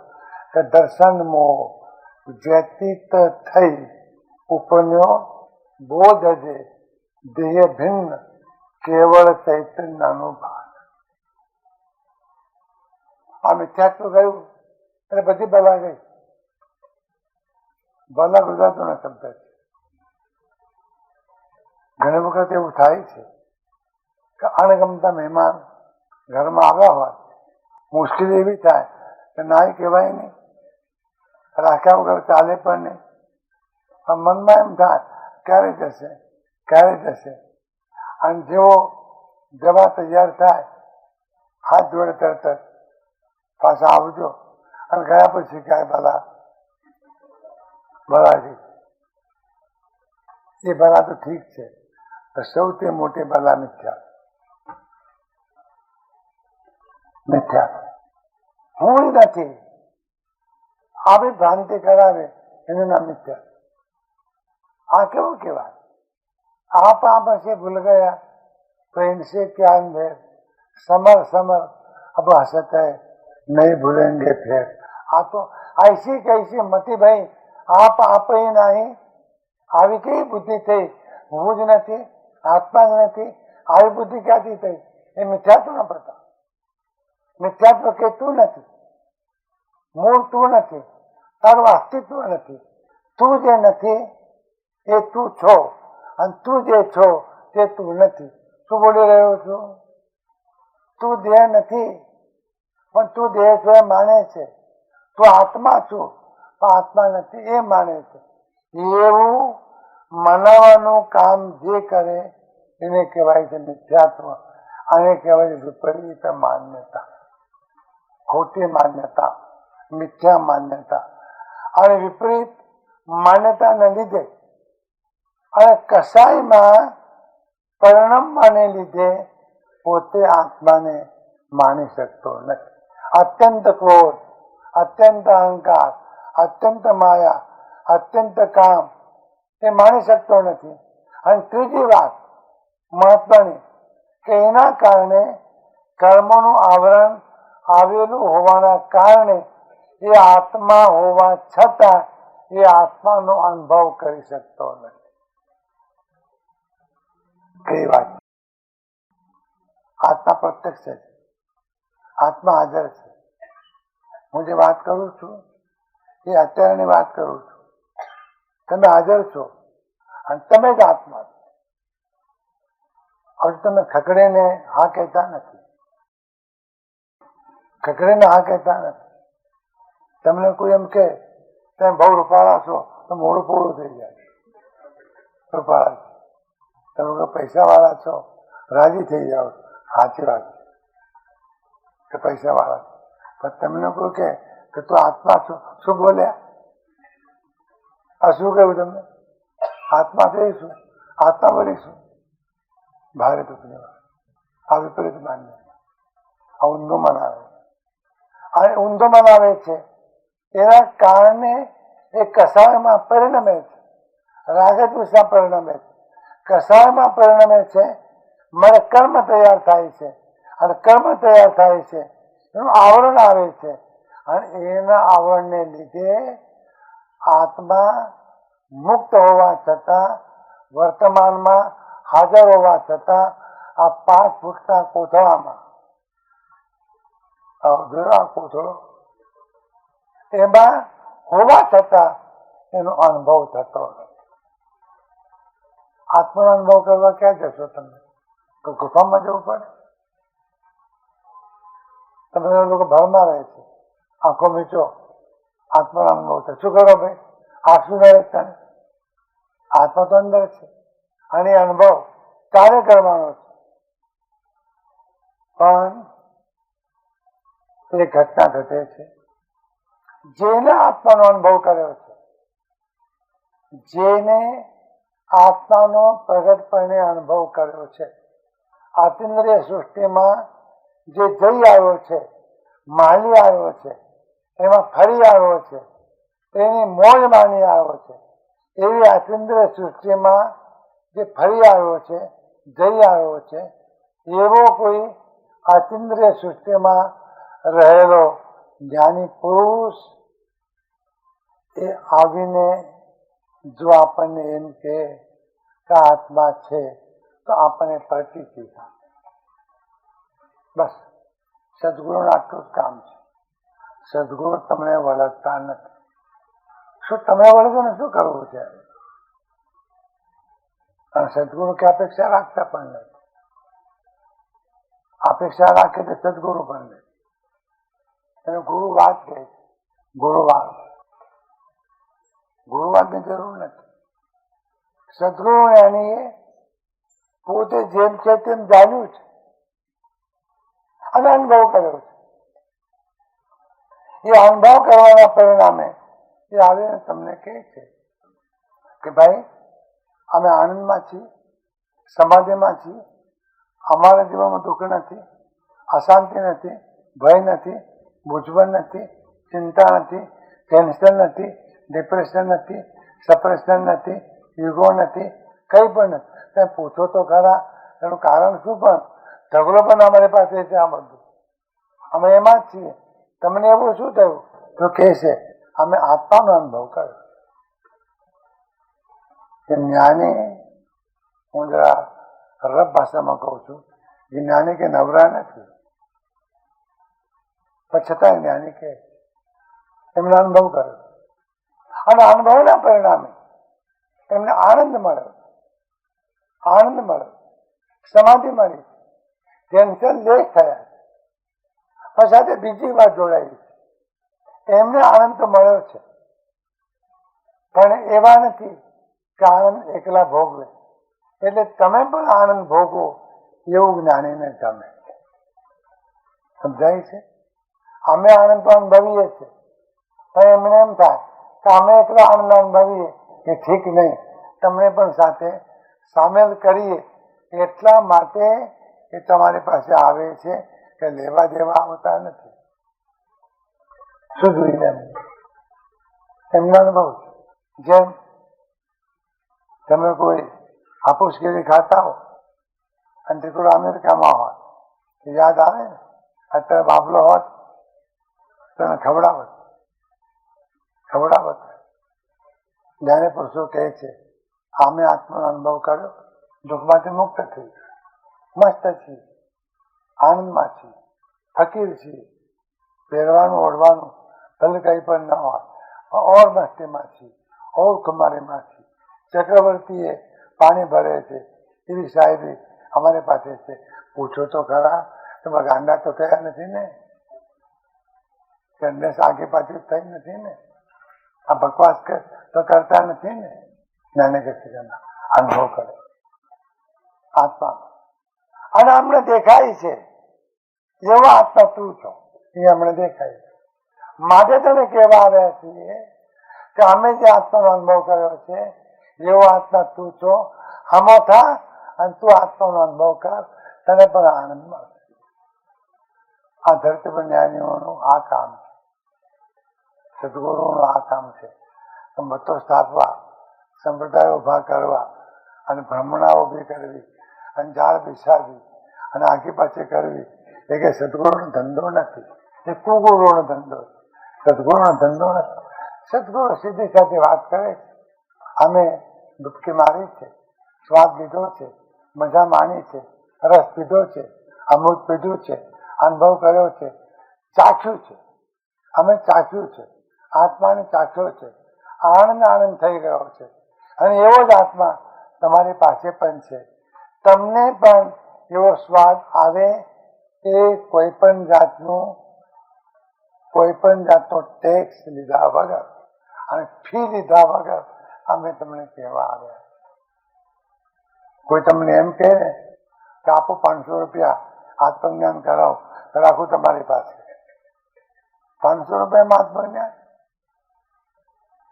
કે દર્શન મોહ વ્યતીત થઈ ઉપન્યો બોધ જે દેહ ભિન્ન કેવળ ચૈતન્યનું ભાન. આ મિથ્યાત્વ ગયું એટલે બધી બલા ગઈ. બલા ગુજરાતનો શબ્દ છે. ઘણી વખત એવું થાય છે કે અણગમતા મહેમાન ઘરમાં આવ્યા હોય, મુશ્કેલી એવી થાય કે નાય કહેવાય નહીં, રાખ્યા વગર ચાલે પણ નહીં. પણ મનમાં એમ થાય ક્યારે જશે, ક્યારે જશે. અને જેવો જવા તૈયાર થાય હાથ જોડે તરત જ પાછા આવજો. અને ગયા પછી ક્યાંય બલાજી એ બલા તો ઠીક છે, સૌથી મોટી બલા મિથ્યા. મિથ્યા હું નથી આવી ભ્રાંતિ કરાવે એનું નામ મિથ્યા. આ કેવું કહેવાય? आप से भूल गया तो इनसे क्या अंधेर, समर समर अब हंसते नहीं भूलेंगे फिर. आ तो ऐसी कैसी मती भाई, आप ही नहीं. આવી કઈ બુદ્ધિ થઈ? હું જ નથી, આત્મા જ નથી, આવી બુદ્ધિ ક્યાંથી થઈ? એ મિથ્યાત્વ ના પ્રકાર. મિથ્યાત્વ કે તું નથી, મૂળ તું નથી, તારું અસ્તિત્વ નથી. તું જે નથી એ તું છો. અને તું જે છો તે તું નથી. શું બોલી રહ્યો છું? તું દેહ નથી, પણ તું દેહ છો એ માને છે. તું આત્મા છું, પણ આત્મા નથી એ માને છે. એવું મનાવાનું કામ જે કરે એને કહેવાય છે મિથ્યાત્વ. આને કહેવાય છે વિપરીત માન્યતા, ખોટી માન્યતા, મિથ્યા માન્યતા. અને વિપરીત માન્યતાને લીધે અને કસાયમાં પરિણમવાને લીધે પોતે આત્માને માની શકતો નથી. અત્યંત ક્રોધ, અત્યંત અહંકાર, અત્યંત માયા, અત્યંત કામ એ માની શકતો નથી. અને ત્રીજી વાત મહત્વની કે એના કારણે કર્મોનું આવરણ આવેલું હોવાના કારણે એ આત્મા હોવા છતાં એ આત્માનો અનુભવ કરી શકતો નથી. કઈ વાત? આત્મા પ્રત્યક્ષ છે, આત્મા હાજર છે. હું જે વાત કરું છું એ અત્યારની વાત કરું છું. તમે હાજર છો અને તમે જ આત્મા છો. હવે તમે ખકડીને હા કહેતા નથી, ખકડીને હા કહેતા નથી. તમને કોઈ એમ કે તમે બહુ રૂપાળા છો તો મોડું પૂરું થઈ જાય. રૂપાળા છો, તમે પૈસા વાળા છો રાજી થઈ જાઓ. સાચી વાત કે પૈસા વાળા છો. પણ તમને કોઈ કે તું આત્મા છો, શું બોલ્યા? આ શું કહ્યું તમને? આત્મા કહીશું, આત્મા બોલીશું. ભારે દુઃખની વાત. આ વિપરીત માન્ય, આ ઊંધો મનાવે. અને ઊંધો મનાવે છે એના કારણે એ કસાયમાં પરિણમે છે, રાગદ્વેષમાં પરિણમે છે, કસાયમાં પરિણમે છે. મારે કર્મ તૈયાર થાય છે અને કર્મ તૈયાર થાય છે એનું આવરણ આવે છે. અને એના આવરણને લીધે આત્મા મુક્ત હોવા છતાં, વર્તમાનમાં હાજર હોવા છતાં આ 5 ફૂટના કોથળામાં કોથળો એમાં હોવા છતાં એનો અનુભવ થતો નથી. આત્માનો અનુભવ કરવા ક્યાં જશો તમે? તો ગુફામાં જવું પડે. તમે લોકો ભરમાં રહે છે, આંખો મીચો, આત્માનો અનુભવ થાય. શું કરો ભાઈ? આંસુ રહે છે, આત્મા તો અંદર છે અને અનુભવ તારે કરવાનો છે. પણ એ ઘટના ઘટે છે જેને આત્માનો અનુભવ કર્યો છે, જેને આત્માનો પ્રગટપણે અનુભવ કર્યો છે. આતિન્દ્રિય સૃષ્ટિમાં જે જઈ આવ્યો છે, માલી આવ્યો છે, એમાં ફરી આવ્યો છે, એની મોજ માની આવ્યો છે. એવી આતિન્દ્રિય સૃષ્ટિમાં જે ફરી આવ્યો છે, જઈ આવ્યો છે, એવો કોઈ આતિન્દ્રિય સૃષ્ટિમાં રહેલો જ્ઞાની પુરુષ એ આવીને જો આપણને એમ કે આત્મા છે તો આપણને પ્રતીતિ થાય. બસ સદગુરુનું આટલું જ કામ છે. સદગુરુ તમને વળગતા નથી. શું તમે વળગો ને શું કરવું છે? અને સદગુરુ કે અપેક્ષા રાખતા પણ નથી. અપેક્ષા રાખે તો સદગુરુ પણ નથી. એને ગુરુવાદ કહે છે. ગુરુવાદ, ગુરુવાદની જરૂર નથી. સદગુરુ જ્ઞાનીએ પોતે જેમ છે તેમ જાણ્યું છે અને અનુભવ કર્યો છે. એ અનુભવ કરવાના પરિણામે એ આવીને તમને કહે છે કે ભાઈ અમે આનંદમાં છીએ, સમાધિમાં છીએ, અમારા જીવનમાં દુઃખ નથી, અશાંતિ નથી, ભય નથી, મૂંઝવણ નથી, ચિંતા નથી, ટેન્શન નથી, ડિપ્રેશન નથી, સપ્રેશન નથી, ઈગો નથી, કંઈ પણ નથી. તમે પૂછો તો ખરા એનું કારણ શું? પણ ઢગલો પણ અમારી પાસે છે. આ બધું અમે એમાં જ છીએ. તમને એવું શું થયું? તો કહે છે અમે આત્માનો અનુભવ કર્યો. જ્ઞાની, હું જરા રફ ભાષામાં કહું છું, જ્ઞાની કે નવરા નથી, પણ છતાં જ્ઞાની કે એમને અનુભવ કર્યો અને અનુભવના પરિણામે એમને આનંદ મળ્યો. આનંદ મળ્યો, સમાધિ મળી, ટેન્શન લેસ થયા. પણ સાથે બીજી વાત જોડાઈ, એમને આનંદ તો મળ્યો છે, પણ એવા નથી કે આનંદ એકલા ભોગવે. એટલે તમે પણ આનંદ ભોગવો એવું જ્ઞાનીને ગમે. સમજાય છે? અમે આનંદ તો અનુભવીએ છીએ, પણ એમને એમ થાય કે અમે એકલા આનંદ અનુભવીએ કે ઠીક નહીં, તમને પણ સાથે સામેલ કરીએ. એટલા માટે એ તમારી પાસે આવે છે કે લેવા દેવા આવતા નથી. શું જોઈએ એમનો અનુભવ છે. જેમ તમે કોઈ હાપુસ કેરી ખાતા હો અને દીકરો અમેરિકામાં હોત, યાદ આવે ને, અત્યારે બાબલો હોત તમે ખવડાવત. જ્યારે પુરુષો કહે છે અમે આત્માનો અનુભવ કર્યો, દુઃખમાંથી મુક્ત થઈ, મસ્ત છીએ, આનંદમાં છીએ, ફકીર છીએ, પહેરવાનું ઓઢવાનું ભલે કંઈ પણ ન હોય, ઓર મસ્તીમાં છીએ, ઓર કુમારીમાં છીએ. ચક્રવર્તીએ પાણી ભરે છે એવી સાહેબી અમારી પાસે છે. પૂછો તો ખરા, તમે ગાંડા તો થયા નથી ને? ગંડેસ આગે પાછું થઈ નથી ને? આ બકવાસ તો કરતા નથી ને? જ્ઞાને કે અનુભવ કરે આત્મા. અને અમને દેખાય છે એવો આત્મા તું છો, એ અમને દેખાય છે. માટે તને કહેવા આવ્યા છીએ કે અમે જે આત્માનો અનુભવ કર્યો છે એવો આત્મા તું છો. હમો થા અને તું આત્માનો અનુભવ કર, તને પણ આનંદ મળશે. આ ધરતી પર જ્ઞાનીઓનું આ કામ છે, સદગુરુઓનું આ કામ છે. મતો સ્થાપવા, સંપ્રદાયો ઉભા કરવા અને ભ્રમણા ઉભી કરવી અને ઝાડ બિછાવી અને આગી પાછી કરવી એ કે સદગુરુનો ધંધો નથી, એ કુગુરુનો ધંધો છે. સદગુરુનો ધંધો નથી. સદગુરુ સીધી સાથે વાત કરે છે. અમે ડૂબકી મારી છે, સ્વાદ લીધો છે, મજા માણી છે, રસ પીધો છે, અમૃત પીધું છે, અનુભવ કર્યો છે, ચાખ્યું છે. અમે ચાખ્યું છે, આત્માને ચાખ્યો છે, આનંદ થઈ ગયો છે. અને એવો જ આત્મા તમારી પાસે પણ છે. તમને પણ એવો સ્વાદ આવે એ કોઈ પણ જાતનો ટેક્સ લીધા વગર અને ફી લીધા વગર અમે તમને કહેવા આવ્યા. કોઈ તમને એમ કહે ને કે આપો 500 રૂપિયા આત્મજ્ઞાન કરાવો, તો રાખું તમારી પાસે. 500 રૂપિયામાં આત્મજ્ઞાન,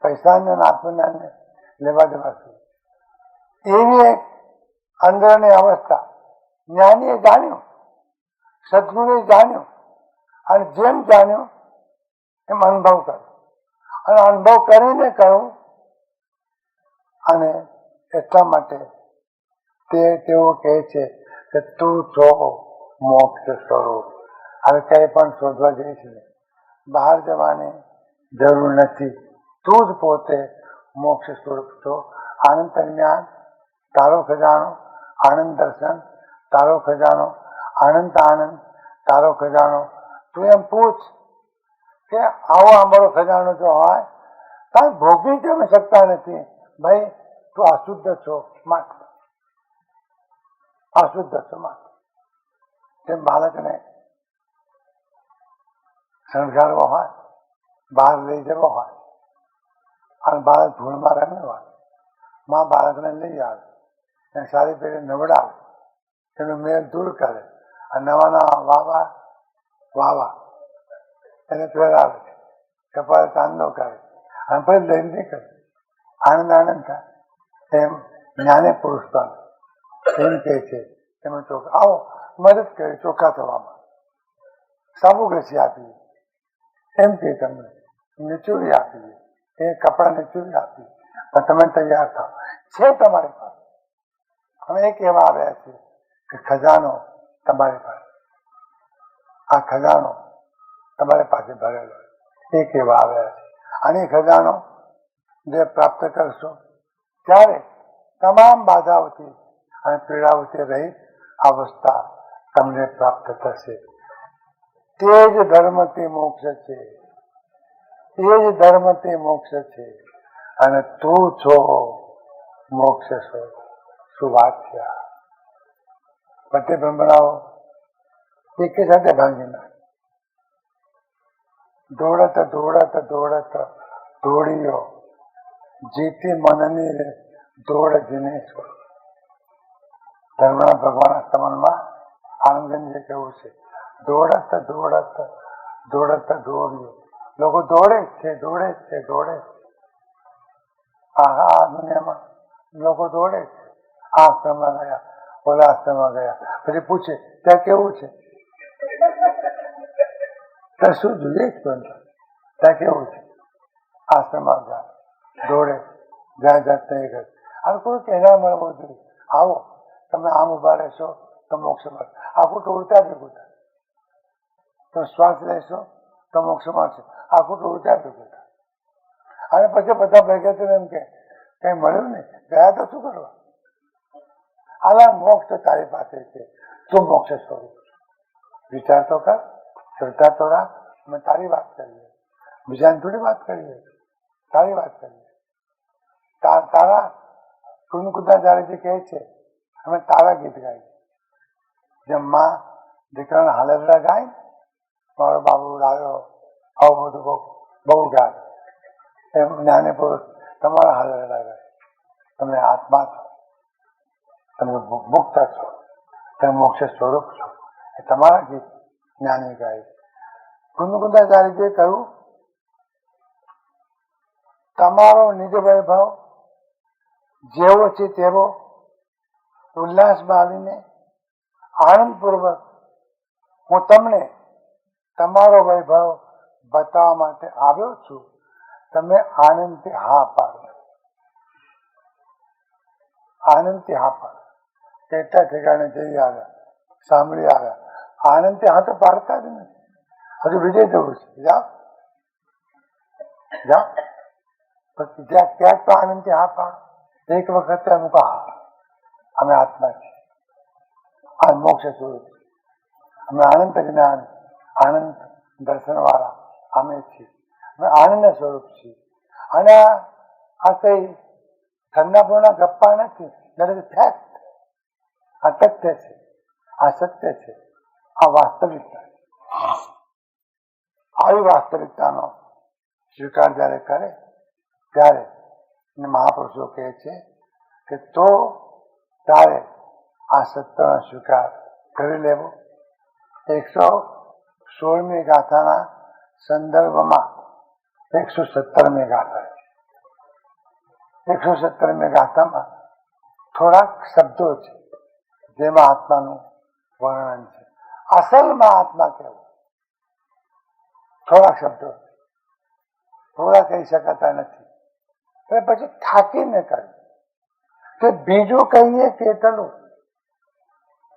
પૈસાને આત્મજ્ઞાનને લેવા દેવા છે. એવી એક અંદરની અવસ્થા જ્ઞાનીએ જાણ્યું, સદગુરુએ જાણ્યું, અને જેમ જાણ્યું એમ અનુભવ કર્યો. અને અનુભવ કરીને કહ્યું. અને એટલા માટે તેઓ કહે છે કે તું છો મોક્ષ સ્વરૂપ. હવે કંઈ પણ શોધવા જઈશ ને, બહાર જવાની જરૂર નથી. તું જ પોતે મોક્ષ સ્વરૂપ છો. આનંદ જ્ઞાન તારો ખજાનો, આનંદ દર્શન તારો ખજાનો, આનંદ તારો ખજાનો. તું એમ પૂછ કે આવો અમારો ખજાનો જો હોય તારે ભોગવી કેમ શકતા નથી? ભાઈ તું અશુદ્ધ છો માટે, અશુદ્ધ છો માટે. તેમ બાળકને શણગારવો હોય, બહાર લઈ જવો હોય અને બાળક ધૂળમાં રમે હોય, માં બાળકને લઈ આવે અને સારી પેઢી નવડાવે, એનો મેલ દૂર કરે અને નવા વાવા એને પહેરાવે, કપાળ ચાંદલો કરે અને પછી લઈને નીકળે. આનંદ થાય. એમ જ્ઞાને પુરુષ પણ એમ કહે છે તમે આવો મદદ કરી ચોખ્ખા થવામાં, સાબુ ઘસી આપીએ, એમ કે તમને નીચોડી આપીએ, એ કપડા નીચોડી આપીએ, પણ તમે તૈયાર થાવ છે તમારી પાસે. અમે એ કહેવા આવ્યા છીએ કે ખજાનો તમારી પાસે, આ ખજાનો તમારી પાસે ભરેલો એ કહેવા આવ્યા છે. અને ખજાનો જે પ્રાપ્ત કરશો ત્યારે તમામ બાધાઓથી અને પીડાઓથી રહિત અવસ્થા તમને પ્રાપ્ત થશે. તે જ ધર્મથી મોક્ષ છે, તે જ ધર્મથી મોક્ષ છે. અને તું છો મોક્ષ સ્વરૂપ. શું વાત છે આ? પટ્ટે ભ્રમણાઓ એકે સાથે ભાંગી નાખે. દોડત દોડત દોડત દોડીયો જીતી મનની રે દોડ જીનેશ્વર. ધર્મના ભગવાનના સ્તમનમાં આનંદગંજે કેવું છે, દોડત દોડત દોડત દોડ્યો. લોકો દોડે છે દોડે છે દોડે છે. આ દુનિયામાં લોકો દોડે છે. આ આશ્રમમાં ગયા, ઓલા આશ્રમમાં ગયા, પછી પૂછે ત્યાં કેવું છે, ત્યાં શું જોઈએ જ પણ ત્યાં કેવું છે. આશ્રમમાં ગયા, દોડે, જ્યાં જાતે ઘર. આ કોઈ કહેના મળવું જોઈએ, આવો તમે આમ ઉભા રહેશો તો મોક્ષ મળે. આખું ટોળતા ભેગું થાય. તો શ્વાસ લેશો તો મોક્ષ મળશે. આખું ટોળતા ભેગું થાય. અને પછી બધા ભેગા થઈને એમ કે કઈ મળ્યું ને, ગયા તો શું કરવા? આલા મોક્ષ તો તારી પાસે છે, તું મોક્ષ સ્વરૂપ. વિચાર તો કર, શ્રદ્ધા તો રાખ. અમે તારી વાત કરીએ, બીજાની થોડી વાત કરીએ, તારી વાત કરીએ. તારા કુંદકુદાચાર્યજી કહે છે અમે તારા ગીત ગાઈએ. જેમ માં દીકરાના હાલેલા ગાય, મારો બાબુ લાવ્યો, આવું બધું બહુ ગાય. એમ જ્ઞાની પુરુષ તમારા હાલેલા ગાય. તમે આત્મા છો, તમે મુક્ત છો, તમે મોક્ષ સ્વરૂપ છો. એ તમારા ગીત જ્ઞાની ગાય. કુંદકુદાચાર્યજીએ કહ્યું તમારો નિજ વૈભવ જેવો છે તેવો ઉલ્લાસમાં આવીને આનંદપૂર્વક હું તમને તમારો વૈભવ બતાવવા માટે આવ્યો છું. તમે આનંદથી હા પાડો, આનંદથી હા પાડો. કેટલા ઠેકાણે જઈ આવ્યા, સાંભળી આવ્યા, આનંદથી હા તો પાડતા જ નથી. હજુ વિજય જવું છે, જાઓ જાઓ, પછી ક્યાંક તો આનંદથી હા પાડો. એક વખતે અમે હા, અમે આત્મા છીએ, આ મોક્ષ સ્વરૂપ છે, અમે આનંદ જ્ઞાન આનંદ દર્શન વાળા અમે છીએ, અમે આનંદ સ્વરૂપ છીએ. અને આ કઈ ઠંડા ગપ્પા નથી, ફેક્ટ. આ તથ્ય છે, આ સત્ય છે, આ વાસ્તવિકતા. આવી વાસ્તવિકતાનો સ્વીકાર જયારે કરે ત્યારે મહાપુરુષો કહે છે કે તો તારે આ સત્યનો સ્વીકાર કરી લેવો. 116મી ગાથાના સંદર્ભમાં 117મી ગાથા છે. 117મી ગાથામાં થોડાક શબ્દો છે જેમાં આત્માનું વર્ણન છે. અસલમાં આત્મા કેવો, થોડાક શબ્દો, થોડા કહી શકાતા નથી. પછી થાકીને કહ્યું કે બીજું કહીએ કેટલું,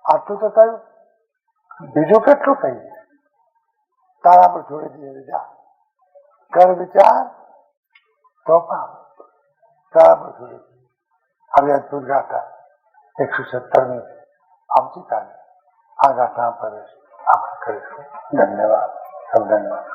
આટલું તો કહ્યું, બીજું કેટલું કહીએ? તારા પર છોડી દઈએ, જા કર વિચાર તો કામ, તારા પર છોડી દઈએ. આવી અદભુત ગાથા 117મી આવતીકાલે આ ગાથા પ્રવેશ આપણે કરીશું. ધન્યવાદ, સૌ ધન્યવાદ.